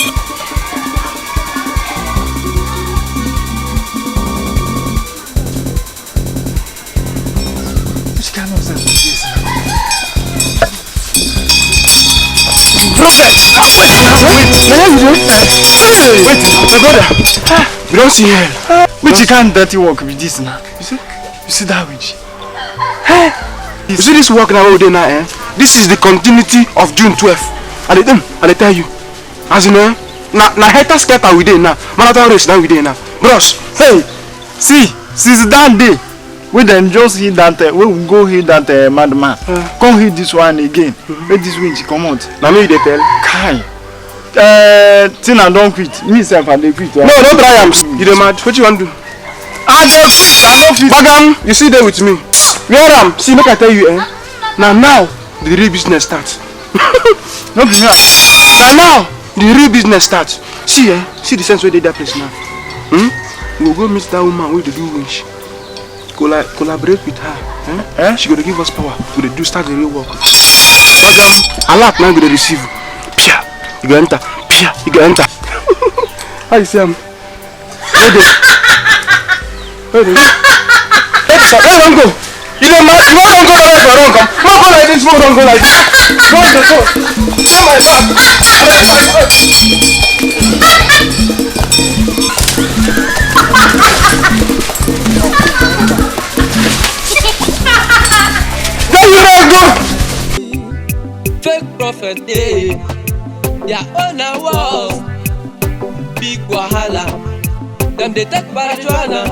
Which kind of sense is this? Prophet! Wait, my brother! We don't see hell. Which kind of dirty work with this now? You see that witch? You see this work now all day now, eh? This is the continuity of June 12th. And they tell you. As you know, na haters scatter we dey now. Marathon race now we dey now. Bros, hey, see, since that day, we then just hit that, we will go hit that madman. Come hit this one again. Let this winch come out. Now me they tell. Kai. Tina don't quit. Me self I dey quit. No, don't try am. You dey mad? What you want to do? I don't quit. Bagam, you see there with me. Where am? See, make I tell you, eh? Now the real business starts. No be now. Now the real business starts. See, see the sense where they that place now. We will go meet that woman with the do winch. Collaborate with her. She gonna give us power. We will start the real work. A lot now we will receive. Pia, you go enter. Pia, you go enter. How you say where they? Where don't go? You don't mad? You don't go like this. Don't come. Don't go like this. Don't go like this. Go. Come my back. Fake prophet, their own walls, big wahala. Them they take marijuana,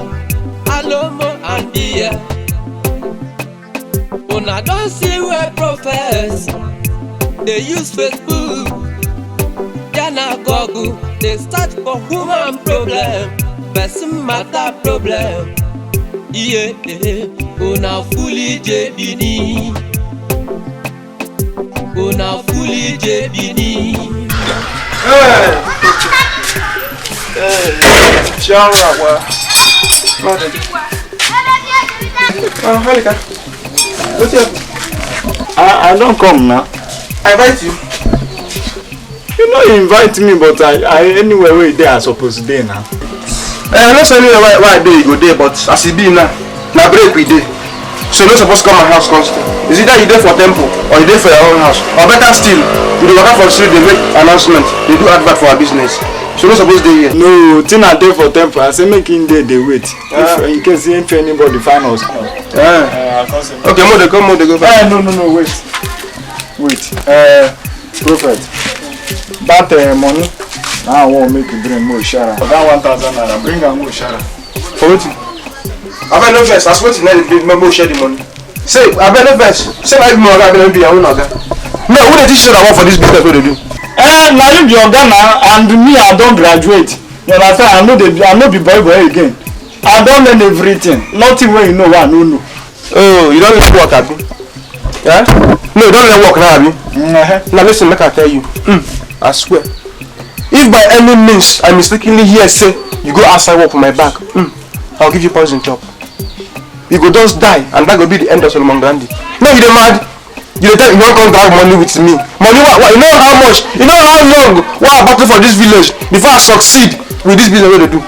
alomo and beer. When I don't see where prophets, they use Facebook, Jana Google, they search for human problem, person matter problem. Yeah, una fully Bini, una fully Bini. Hey, Halika. What's up? I don't come now. I invite you. You know you invite me, but I anywhere where they are supposed to be now. I'm not saying why day you go there, but as it be now break we day. So you're not supposed to come my house constant. Is it that you there for temple or you there for your own house? Or better still, you work out for the street, they make announcement, they do advert for our business. So you're not supposed to be here. No, Tina there for temple. I say make in there they wait. If in case if anybody find us. Okay, more they go back. No, wait. Prophet. That money, now I won't make you bring more shara. For that 1,000 naira, bring her more shara. For what? I bet no verse. I swear to let the member share the money. Say, I bet no verse. Say, I more I be your own organ. No, who did this show that one for this business? What they do? Now you be organ and me, I don't graduate. You understand? I know be boy again. I don't learn everything. Nothing where you know what I no. Oh, you don't learn work, Abi? Yeah? No, you don't learn work now, Abi? Now listen, make I tell you. I swear. If by any means I mistakenly hear say you go outside work for my back, I'll give you poison chop. You go just die, and that will be the end of Solomon Gandhi. No, you mad? You don't come to have money with me. Money, what? You know how much? You know how long? What I battle for this village before I succeed with this business? What they do?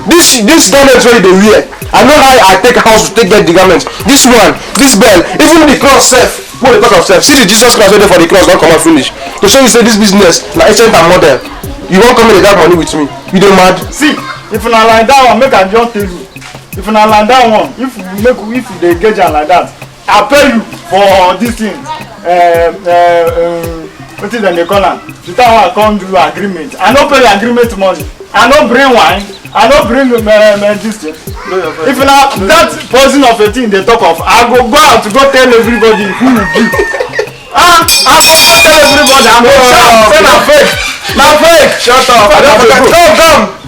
This garment where they wear. I know how I take a house to take get the garments. This one, this bell, even the cross self. What they talk of self? See the Jesus Christ waiting for the cross, don't come and finish. To show you say this business, like ancient and modern. You won't come in that money with me. You don't mad? See, if you not like that one, make I just tell you. If you not like that one, if they get you like that, I'll pay you for this thing. What is the corner? The time I come do agreement. I don't pay the agreement money. I don't bring wine. I don't bring this thing. If you not that person of a thing they talk of, I go out to go tell everybody who you be. I go tell everybody. I'm going to say na fake. Na fake. Shut up. Come.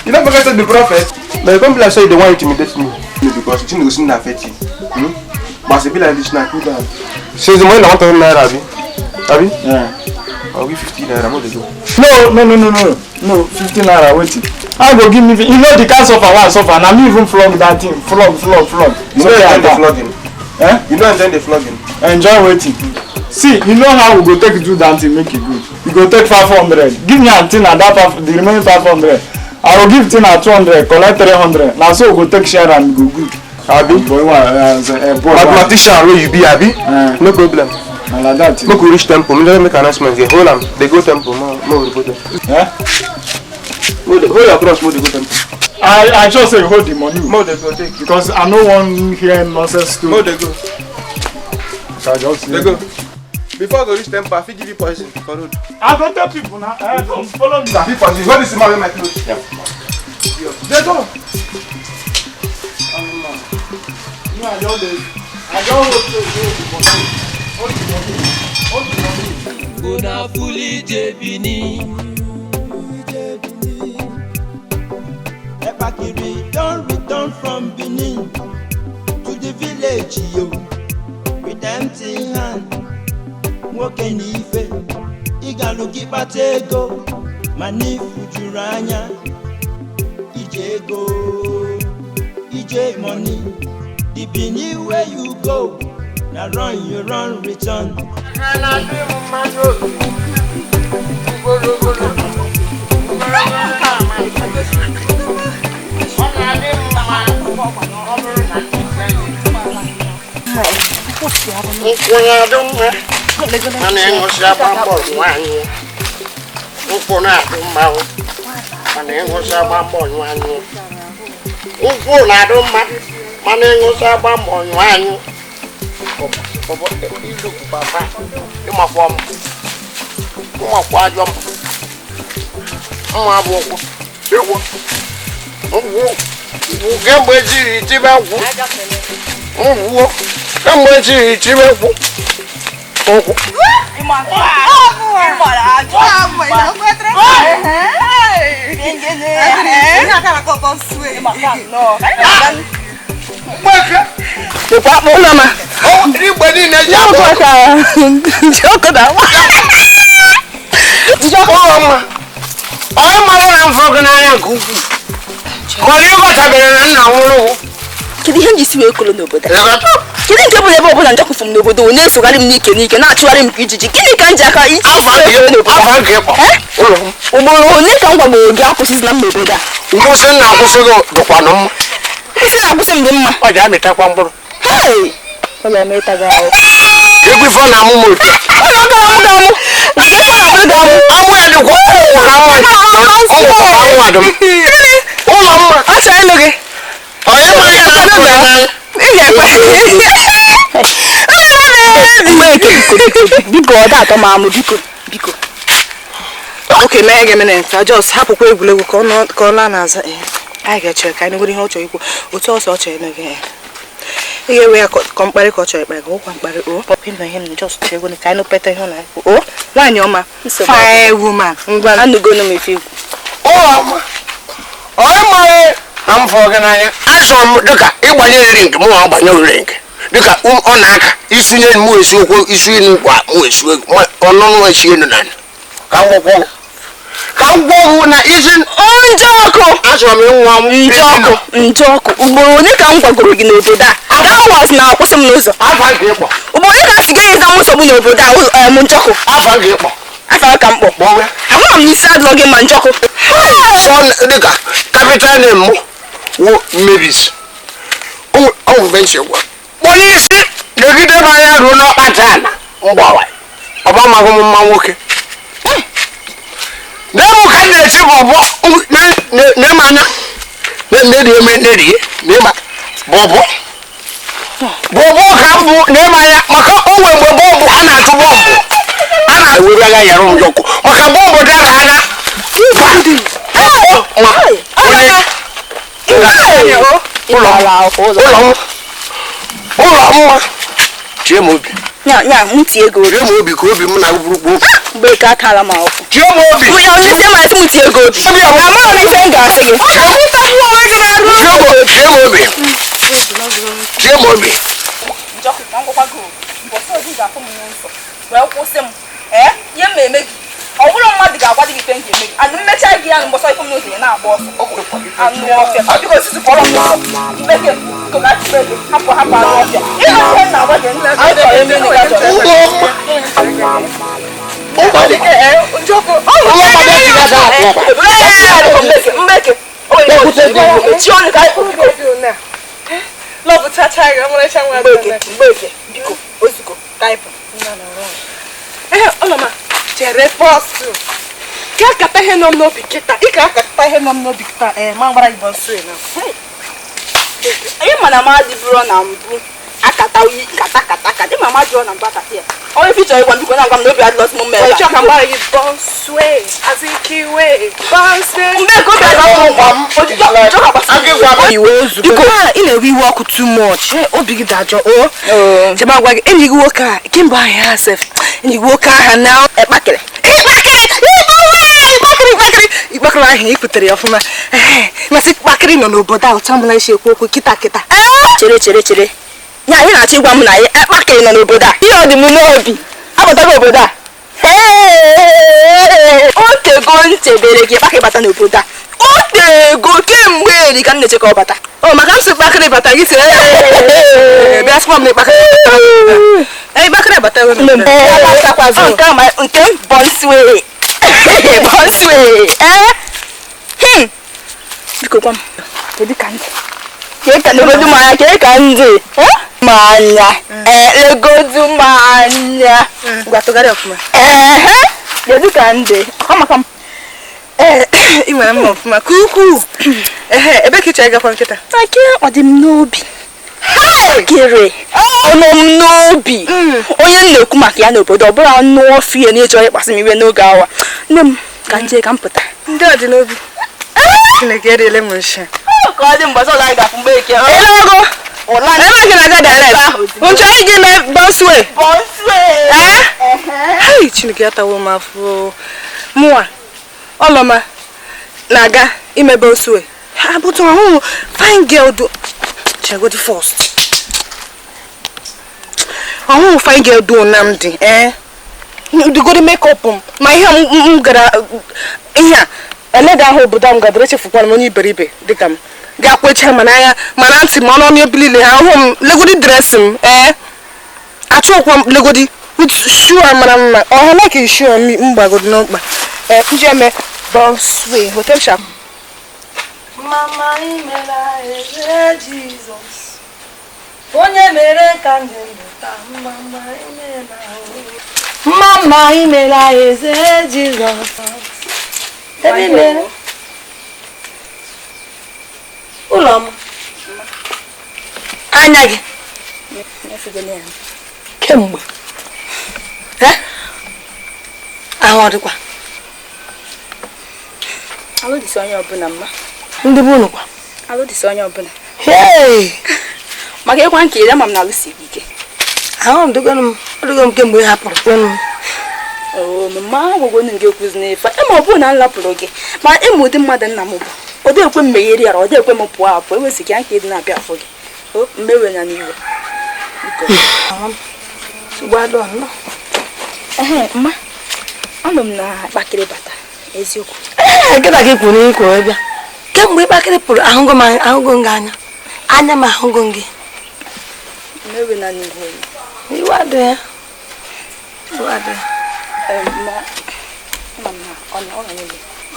You don't forget to be prophet. But you can't be like say they want to intimidate me. Because you think not affect you. But it be like this now. Since the money I want to naira, Abi? Yeah. I'll give 50 naira. What they do? No, 15 naira. Wait. I go give me. You know the kind of I suffer, and I'm even flog that thing. Flog. You know I intend the flogging. You know I intend the flogging. Enjoy waiting. See, you know how we go take do that thing make it good. You go take 500. Give me Antina that the remaining 500. I will give Tina 200, collect 300. Now so we go take share and go good. Abi, mathematician where you be, Abi? No problem. Like that. Make we reach temple. We just make announcement here. Hold on. They go temple. More report. Yeah. Hold your cross. More they go temple. I just say hold the money. More they go take. Because I no one hear nonsense too. More they go. So I just they go. Before I go reach temple, I fit give you poison for road. I go tell people now. Come follow me. I fit poison. What is the man with my clothes? Yeah. They go. I don't hold the money. Una fully Benin. Epakiri don't return from Benin to the village, yo. With empty hand, walking ife. Igaluki batego, manifu juranya. Ije go, Ije money. The Benin where you go, now run, you run, return. Mana ngosa ba monwanyu obo ilu papa imafom umafwajom umaboko ewo uwo ugembe jiri tibawu uwo gembe jiri tibawu oko Mama. Oh, anybody in the job? I'm fucking Kidi hangi siwe kolo n'obodo. Kidi nke bụ ebe ọbụla njakwu fum n'obodo ọ na-esogharị m n'ike na-achụgharị m ijiji. Gịnị ka nji aka ichi ugboro onye ka m gwagoro gị akwụsịzi na mmeobodo a? Nkwụsị m na-akwụsị gị dụkwanụ m. Nkwụsị na-akwụsị m dị mma. Ọ ji amịtakwa mkpụrụ. Ọ ga-emeta gị ahụ. Egwu ifo na amụ m otu. Ọ ga-amụ amụ ya dịkwa ụlọ mma. Ọ chọrọ ịlụ gị. Onye ma ya na-atụ ya n'anya. Biko ọ da-atọ m amụ biko. Okay, mee ga emene ka just hapụkwa egwuregwu ka ọ na-aza anyị ga-echere ka anyị nwere ihe ọ chọrọ ikwu otu ọsọ ọ chọrọ ime gị ị ga-ewe ya ka mkparị ka ọ chọrọ ikpe gị ụkwa mkparị pọpị na ihe m just egwu ka anyị peta ihe ọ na-ekwu nwaanyị ọma fine woman ngwa anụgonu m ife ikwu onye mara na m fọrọ gị n'anya achọrọ m dịka ịgbanye ring mụ na ọgbanye ring dịka ọ na-aka isunye mụ esi okwu isu enu kwa mụ esi ọnụnụ esi enu na ka ngwọkwọ na isi njọkụ achọrọ m ịnwa njọkụ ugboro onye ka m gwagoro gị n'obodo a that was na akwụsị m n'ụzọ ugboro onye ka si ga ịza m nsogbu n'obodo a m njọkụ afa gị kpọ afa ka m kpọ ahụrụ m n'isi adịrọ gị ma njọkụ dịka capital name m wo mebis ọgwụbe nchekwa onye isi legide m anya ruo n'ọkpata ana mgbawa ọba mahụ m mma nwoke n'emu ka na-esi bọbọ n'eme anya n'erie n'ema bọbọ ka mbụ n'eme anya maka onwe mgbe bọmbụ a na-atụ bọmbụ a na-ewere agha yara njọkụ maka bọmbụ dara ada ụlọ mma chie m obi nya mutie ego chie m obi ka obi m na-agwụrụ mgbe ka akala m ahụ chie m obi onye isi ma esi mutie ego obi amaghị m ife m ga-asị gị chie m obi ọbụrụ mmadụ ga-agwa dị gị ife nke eme and mmecha gị ya na mgbọsọ ife m n'ụzọ ya na-agba ọsọ anụ ọfịa biko osisi kpọrọ m n'ụzọ mmeke kokachibeke hapụ anụ ọfịa ihe ọfịa na-agwa gị biko ozugbo taịpụ ọlọma chere pọstụ ka akata ihe nọ m n'obi kịta ị ka akata ihe nọ m n'obi kịta ma gbara igbo nso na ihe mana m adịbụrụ na mbụ akata uyi kata dị ma ma jụọ na mbụ akata ya onye fichọ ịgwa biko na-agwa m n'obi adịlọsị m mmere ọchọ ka mgbara gị bọnsue azikiwe bọnsue mmeko bịara ụgwa m ojijọ iwe ozugbo biko ị na-ewe iwe ọkụ too much obi gị dajọ o jebe agwa gị enyi gị nwoke a kemgbe ahụ ya sef enyi gị nwoke aha na ịkpakịrị ahụ ikwutere ya ọfụma masị kpakịrị nọ n'obodo ahụ tambụla isi ekwu okwu kịta chere ya anyị na-achọ ịgwa m na kpakịrị nọ n'obodo a ihe ọ dị m n'obi abatago obodo a otego nchebere gị kpakịrị bata n'obodo a otego kemgbe eri ka m na-eche ka ọ bata maka m si kpakịrị bata gị si bịa sịkwa m na kpakịrị bata nke bọnsue biko gwa m kedu ka ndị kee ka legodu mmanya kee ka ndị mmanya legodu mmanya gwatụgharị ọfụma kedu ka ndị maka m ị nwere mma ọfụma ka ukwuu ebe ka ị chọrọ ịgakwa nkịta ọ dị m n'obi kere ọnụ m n'obi onye m na-ekwu maka ya n'obodo ọ bụrụ anụ ọfịa na ịchọ ịkpasị m iwe n'oge awa nne m ka nje ka m pụta ndị ọ dị n'obi Chineke edele m nshi ka ọ dị mgbasa ụlọ anyị ga-afụ mgbe eke ego ebe gị na-aga direct nchọ ị gị mee bọnsue Chineke ya tawo m afọ mụwa ọlọma na-aga ime bọnsue ha bụtụ ọhụụ fine girl do chegodi first ọhụụ fine girl do Nnamdi dugodi make-up m ma ihe m gara ihe a elega ahụ obodo m gadara echefukwara m onye iberibe dịka m ga-akwecha ma n'anya mana ntị ma ọnụ ebilile ha ahụ m legodi dress m achọkwa m legodi with shoe mara mma ọha na ka shoe m gbagodi n'ọkpa njeme bọnsue hotel shop Mama imela eze Jesus onye mere ka ndị ndụta Mama imela eze Jesus ebe mere ụlọ m anya gị kemgbe ahụ ọ dịkwa alụ dịsị onye ọbụla mma ndị bụ nụkwa alụ dịsị onye ọbụla maka ịkwa nke ire ma m na-alụsi ike ahụ m dịgo m kemgbe ị hapụrụ kwenu mama gwagwo nke kwuzi n'efe ema ọ bụrụ na m lapụrụ gị ma ịmụ ụdị mmadụ nna m bụ ọ dị ekwe mmeghere ya ọ dị ekwe m pụọ apụ ewezụga ya nke dị na-abịa afọ gị mmewe ya n'iwe mma anọ m na kpakịrị bata eziokwu nkịta gị kwuru ikwu bịa kemgbe ịkpakịrị pụrụ ahụgo m gị anya m ahụgo gị mmewe na n'iwe iwe adị ya iwe adị ya ọ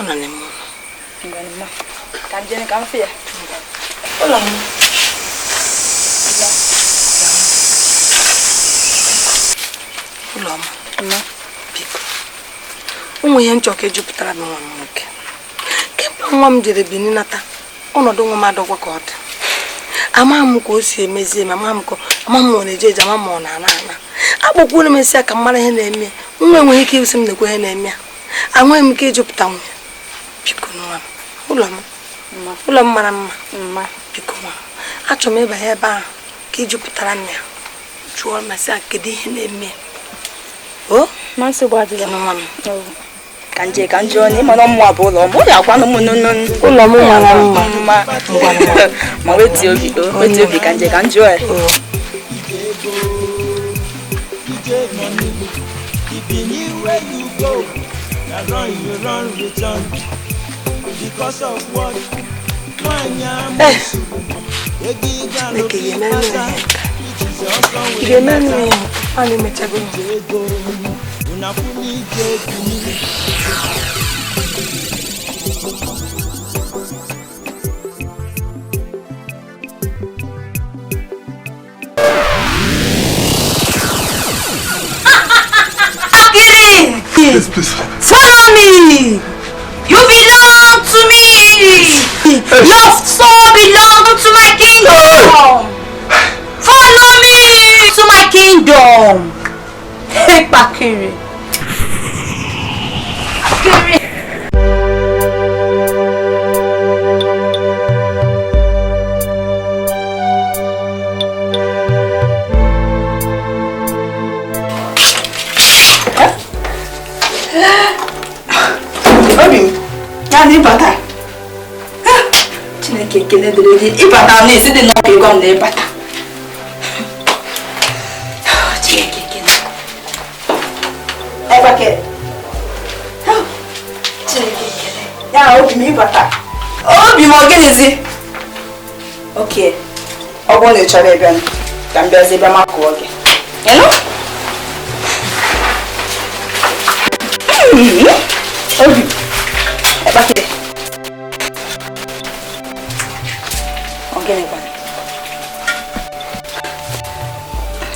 nọ n'ime ụlọ ka njene ka mfe ya ụlọ m ụlọ m biko ụmụ ihe nchọ ka ejupụtara nwa m nwoke kemgbe nwa m jere Benin nata ọnọdụ nwa m adọkwa ka ọ dị amaghị m ka o si emezie ma amaghị m ma ọ na-eje eje ama ma ọ na-ana ana akpọkwuru m esi ka m mara ihe na-eme nwa enweghị ike isi m na-ekwe ihe na-eme ya anweghị m ike ịjụpụta nwa biko nwa m ụlọ m mara mma biko nwa achọrọ m ịbanye ebe ahụ ka ijupụtara m ya jụọ masị kedu ihe na-eme masị gbadịla nwa m ka nje ka njọ na ịma na ọmụ abụ ụlọ m onye akwa na ụlọ m mara mma ma weti obi ka nje ka njọ ya run, return. Because of what? Please, please. Follow me! You belong to me! Your soul belongs to my kingdom! Follow me to my kingdom! Hey, Bakiri! Bakiri! Ibata. Chineke ekele dịrị gị. Ibata na-esi dị n'ọkụ ịgwa m na ịbata. Chineke ekele. Ebake. Chineke ekele. Ya obi m ịbata. Obi m ọ gịnịzi? Okay. Ọ bụrụ na ị chọrọ ịbịa ka m bịazi ebe m akụọ gị. Ịnụ? Obi. Ebake.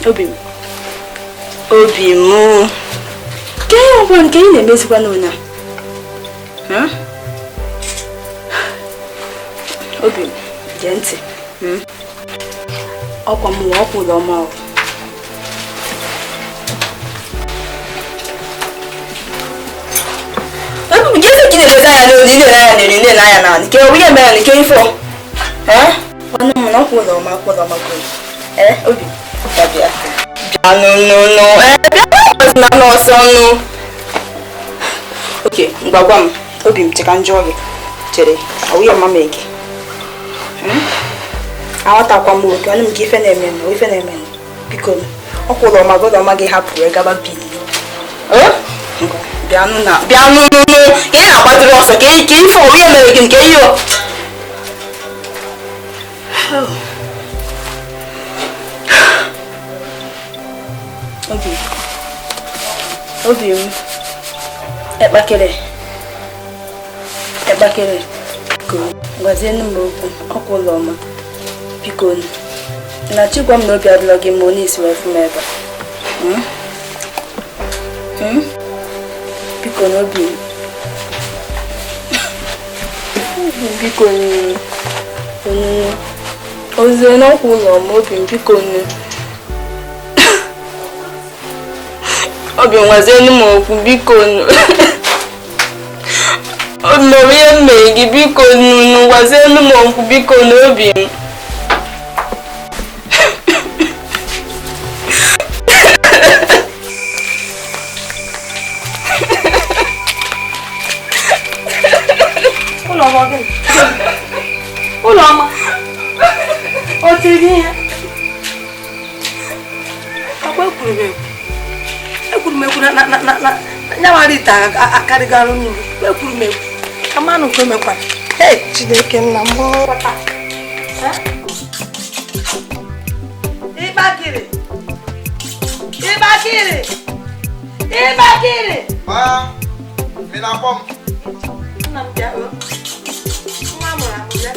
Obi m. Ke ọ bụ nke ị na-emezikwa n'ụna? Obi m, gee ntị. Ọkwa m nwa ọkwa ụlọ ọma ọ. Gịnị ka ị na-eleta anya n'olu, ị na-ele anya n'ala, ke ọ bụ ihe mere na ke ifo? Ọnụ m na ọkwa ụlọ ọma gụrụ. Obi, bịa. Bịa n'ọsọ nụ. Oke, ngwagwa m, obi m cheka njọ gị. Chere, awụghị mama gị. Aghọtakwa m oge, ọnụ m gị ife na-eme. Biko, ọkwa ụlọ ọma gụrụ ọma gị hapụrụ gaba Benin. Bịa nụ, ka ị na-agbadoro ọsọ, ka ife ọwụ ya mere gị nke ihe o. Obi m, ekpakere, biko, gwazienụ m okwu, ọkwa ụlọ ọma, biko, na chikwa m na obi adịla gị mma onye isi wee fụ m ebe a. Biko n'obi m, biko ozie n'ọkwa ụlọ ọma, obi m, biko obi nwazienụ m okwu, biko obi m ihe m mere gị, biko gwazienụ m okwu, biko n'obi m. Ụlọ ọma o tiri gị ihe akwa ekwuru m ekwu na nyawara ite akarịgara nnukwu ekwuru m ekwu ka mmanụ nke mekwara. Chineke nna m Ibakiri nna m bịa nwa mụrụ ahụ ya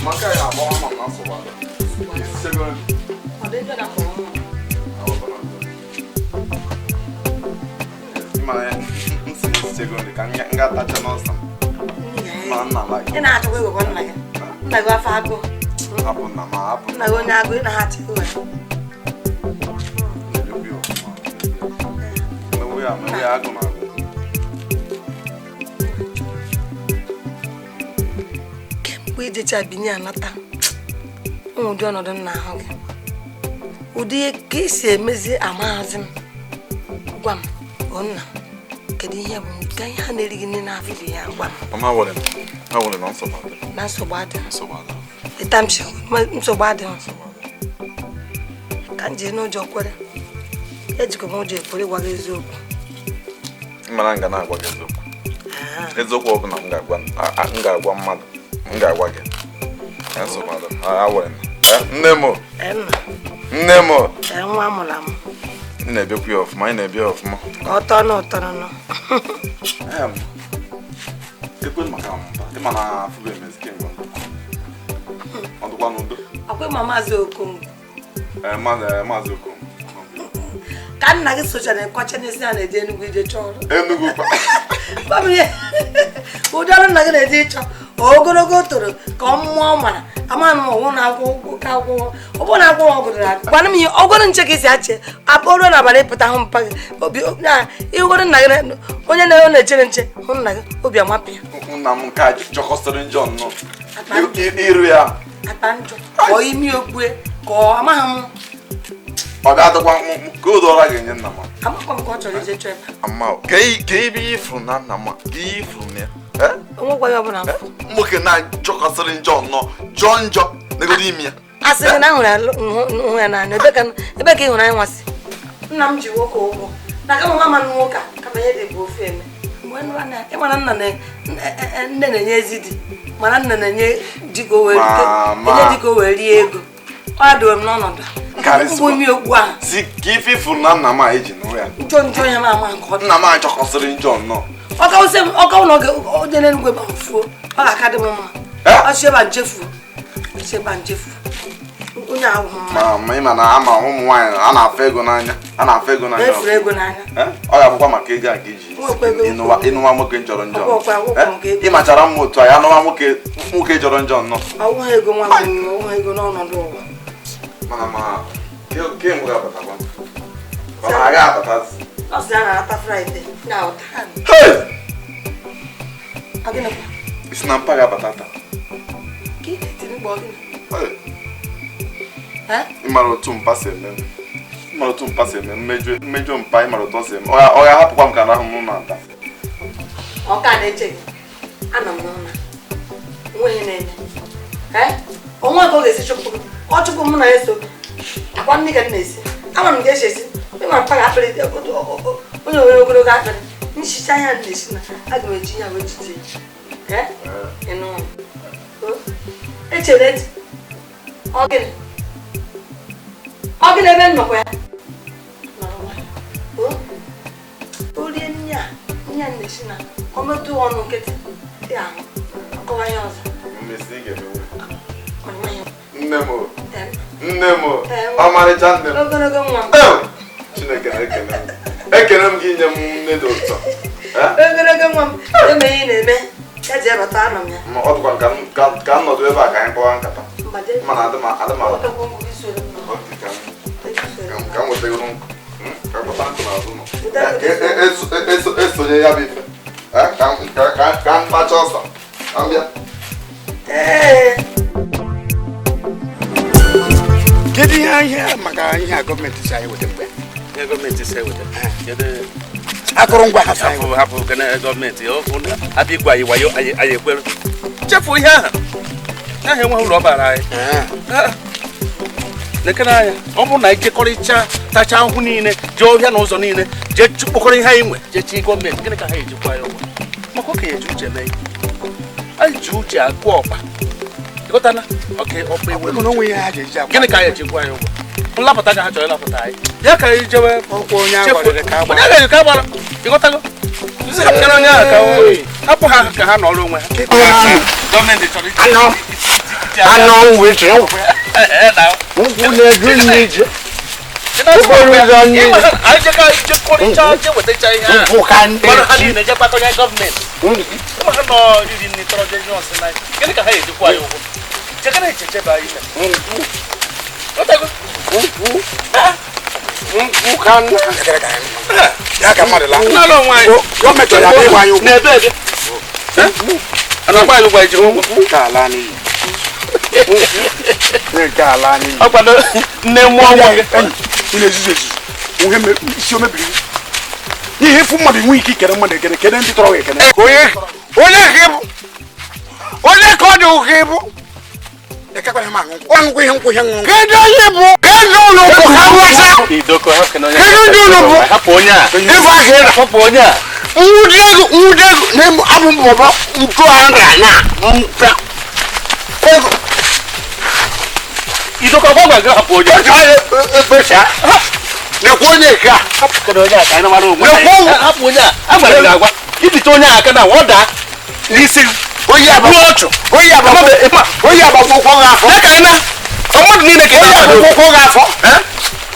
Maka ya abụọ ama m afọ gbara. ọ dị ebe na kọrọ Segundo, ka nga tacha n'ọsọ m. Ma nna la gị. ị na-achọkwa ịgwakwa nna gị. Nna gị afọ agụ. Hapụ nna m, hapụ. Nna gị onye agụ, ị na-achọ iwe. Mewe ya agụ m agụ. Kemgbe ijecha Benin anata, ụdị ọnọdụ nna ahụ gị. Ụdị ka isi emezi amaghịzi m. Gwa m, o nna, kedu ihe bụ nke ihe a na-eri gị n'afọ ya gwa m. Mama were na nsogbu adị. Na nsogbu adị. Ịta m nsogbu adị. Ka m jee n'ụjọ kwere. Ejikọ m ụjọ ekwere gwa gị eziokwu. Mana nga na-agwa gị eziokwu. Eziokwu ọ bụla m ga-agwa mmadụ. M ga-agwa gị. Nsogbu adị. Nne m. Nne m. Nwa mụla m. Ị na-ebiekwa ya ọfụma, ị na-ebi ya ọfụma. Ọtọ nọ. Ekwe maka mba. Ị ma na afụgo emezi kemgbe. Ọ dịkwa n'udo. Ọkwa ma Maazị Okonkwo. Maazị Okonkwo. Ka nna gị sochara ekwacha n'isi a na-eje Enugu ije chọọ ọrụ. Enugu kwa. Ụdị ọrụ nna gị na-eje ịchọ ogologo toro ka ọ mụọ mara ama m ọwụ na-akwụ ka akwụkwọ ọ bụrụ na akwụkwọ ọgụdoro agụ gwana m ihe ọgụrụ nche ka isi achị apụrụ n'abalị ịpụta hụ mpa gị obi na ịgụrụ nna gị onye na-echere nche hụ nna gị obi amapụ ya nna m nke a jọkọsịrị njọ nnọọ iru ya ata njọ ọ imi okpue ka ọ amaghị m ọ ga-adịkwa ka ụdọ ọra ga-enye nna m amakwa m ka ọ chọrọ ije chọọ ebe ama ka ibe ihe ifuru na nna m ihe ifuru na ya onwekwa ya ọbụla nwoke na-ajọkọsịrị njọ nnọọ jọọ njọ n'egodo imi ya a sị gị na hụrụ ya n'anya ebe ka ị hụrụ anyị nwasị nna m ji nwoke ụgwọ na kama nwa mmanụ nwoke kama ihe dị bụ ofe eme ịmara nna nne na-enye ezi di mana nna na-enye di ka o wee rie ego ọ dịwe m n'ọnọdụ ụgbọ imi okpu ahụ si ka ife ifuru na nna m a eji nụ ya njọ ya na-ama nke ọ dị nna m ajọkọsịrị njọ nnọọ ọka ụlọ oge n'enugwe ba mfuo ọ ga-aka dị m mma ọchịeba nchefu onye ahụ ma ịma na ama ụmụ nwaanyị a na-afọ ego n'anya efuru ego n'anya ọ ga-abụkwa maka ego a ka iji ịnụwa nwoke jọrọ njọ ịmachara mma otu a ya nụwa nwoke jọrọ njọ nnọọ ọwụghị ego nwa ọwụghị ego n'ọnọdụ ụwa mana ma kemgbe ga-abatakwa ọ na-aga abatazi ọ sị a na-ata fraịde isi na mpa ga-abata taa ịmara otu mpa si eme mmejọ mpa ịmara otu ọ si eme ọ ga-ahapụkwa m ka na ahụ m na-ata ọ ka na-eche gị ana m n'ụlọ nweghị na-enye onwe ka ọ ga-esi chụpụ ọ chụpụ m na eso akwa ndị ka m na-esi ama m ga-esi esi ịma mpa ga-akpịrị onye nwere ogologo akpịrị nchicha anya na-esi na aga m eji ya wee jide echere ntị ọ gịnị ebe nnọkwa ya o rie nne a na-esi na ọ metụ ọnụ nkịtị dị ahụ akọwa ihe ọzọ nne m ọmarịcha nne m ogologo nwa m Chineke ekele m gị inye m nne dị ụtọ ogologo nwa m eme ihe na-eme ya ji ebata anọ m ya ọ dịkwa ka m nọdụ ebe a ka anyị kpọwa nkata mana adị m ala ka m nweta ego ka kpọta nkụ n'azụ nọ esonye ya bụ ife ka m kpacha ọsọ ka m bịa kedu ihe maka ihe a gọọmenti si anyị weta mgbe ihe gọọmenti si weta akụrụngwa ha si hapụ gọọmenti abịa igwe anyị wayo anyị ekwere chefu ihe ahụ enweghị ụlọ ọ bara anyị nekere anya ọ bụrụ na ikekọrịcha tacha ahụhụ niile jee ọhịa na ụzọ niile jee kpokọrọ ihe anyị nwe jee chi gọọmenti gịnị ka ha ejikwa ya ụgwọ maka okenye ji uche mee anyị ji uche agụ ọkpa ịghọtana ọka ọkpa ewe gịnị ka anyị ejikwa ya ụgwọ nlapụta ka ha chọrọ ịlapụta anyị ya ka anyị jewe onye agaghị ka gbara ịghọtago onye ahụ ka hapụ ha ka ha nọrọ onwe ha gọọmenti chọrọ anọ weche nkwụ na-edu n'ije okporo ụzọ niile nkwụ ka ndị nkwụ ka nna ya ka mmadụ la gọọmenti ya bụ anyị okwu anakwa anyị gwa iji nkwụ ka ala n'iyi ọkwado nne mmụọ nwa na-ezuzu ezuzu isi o mebiri ihe ịfụ mmadụ nwe ike ikere mmadụ ekene kede ndị tọrọ ekene onye ka ịbụ onye ka ọ dị ụka ịbụ nkwụ ihe nkwụ ihe nkwụ kedu onye bụ kedu ụlọ bụ ha nwasa kedu ndị ụlọ bụ hapụ onye a ife aka ịra hapụ onye a Udego, name Abu Bobo, Mpuanga, you don't come over and go. The one you got. I know I'm going to go. If you don't know, I can order. Listen, oh, yeah, but oh, yeah, but oh, yeah, but I want me to get a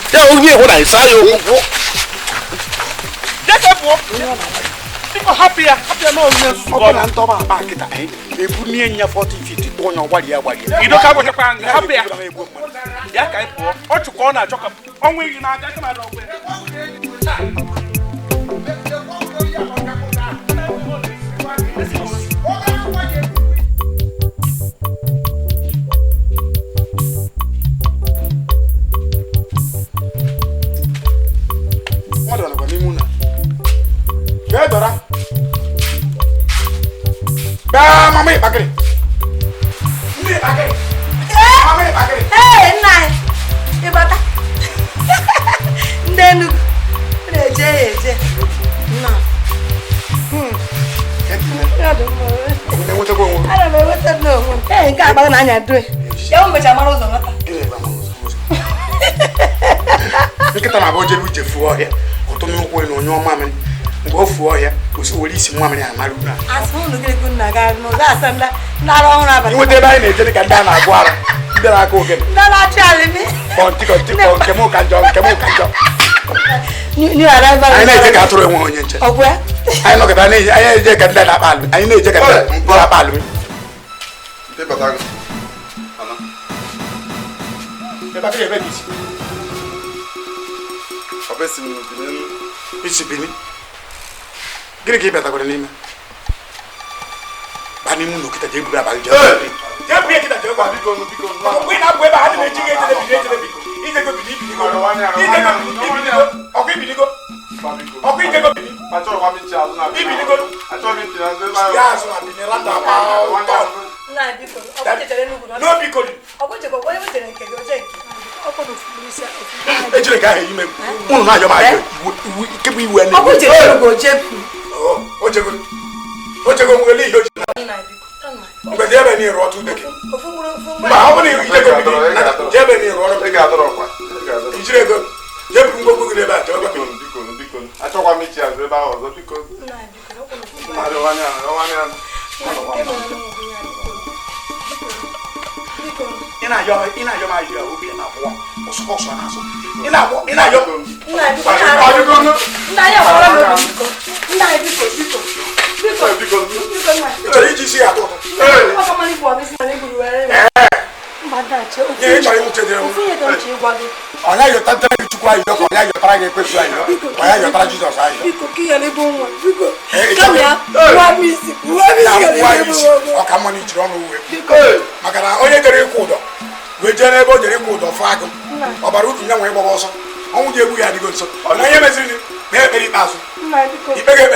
tell me what I saw you. Get up, people happier. Open and top of back. They put me in your 40 feet on your body. You don't have a pan happier. Yeah, what you call that? Only you not get my Dora. Mama Bakri. Mama Bakri. Hey, nai. Ibata. Ndenu. Eje. No. Ya do mo. Ne mo to go. Ara me weta no. Eh, nka ba na anya do. Ya mo mecha maro zo nata. Nkita ma boje bu je fu o ya. Oto mi ko no nyo ma me. Go fu o ya. O si wori si nwa me ya maru na. Asu no gele kun na ga no za sanda. Na ro na ba. Ni mo te ba ni je ka nda na agwa ara. Nda na ko ge. Na la chale mi. Tiko kemo kanjo. Ni ara ba. Ai na je ka toro enwo onye nche. Ogwa. Ai no ga na ai je ka nda na balu. Ai na je ka nda balu. Te bataga. Ana. Te bataga be kisi. Obesi ni Benin. Isi Benin. Gini ki beta ko ni me. Bani mu no kita je bura ba je. Je bura kita je ba biko. We na bwe ba hadi na jige je biko. Ije go bini. Okay bini go. Okay je go bini. Acho wa mi cha na. Bini go. Acho mi ti na ze ba. Ya so na bini randa pa. Na biko. Ogo je nu go. No biko. Ogo je go. Ogo je nke go je. Ogo do fulisa. Ejire ka he yime. Unu na yo ma je. Ke bi wu ani. Ogo je go je. O je go ngeli yo. Na biko. Ngbe je be ni ro tu deke. Ma o ni ije go bini. Je be ni ro ro e ga adoro kwa. Ijire go. Je bu ngbo gbe ba je ba biko. Acho wa mi cha ze ba o zo biko. Na biko. Ma ro wanya. Ina yo ma yo obi na ho. O so na so. Ina yo. Na biko. Na ya wa biko. Na biko. Ejere ji si ato. O ko mani bo bi si na guru ere. Mbada che o. Ye chari mu chede. O fi don chi gwa bi. Onya yo tante ni chukwa yo ko onya yo tara ge kwesu ayo. Onya yo tara Jesus ayo. Biko ki ya le bon wa. Biko. Kamia. Wa misi. O ka moni chiro no we. Makara onye jere ku do. We jere bo jere ku do fa agu. Obaru tu nya we bo so. Onwu je egbu ya digo so. Onye meziri ni. Me ekperi pasu. Na biko. Ipege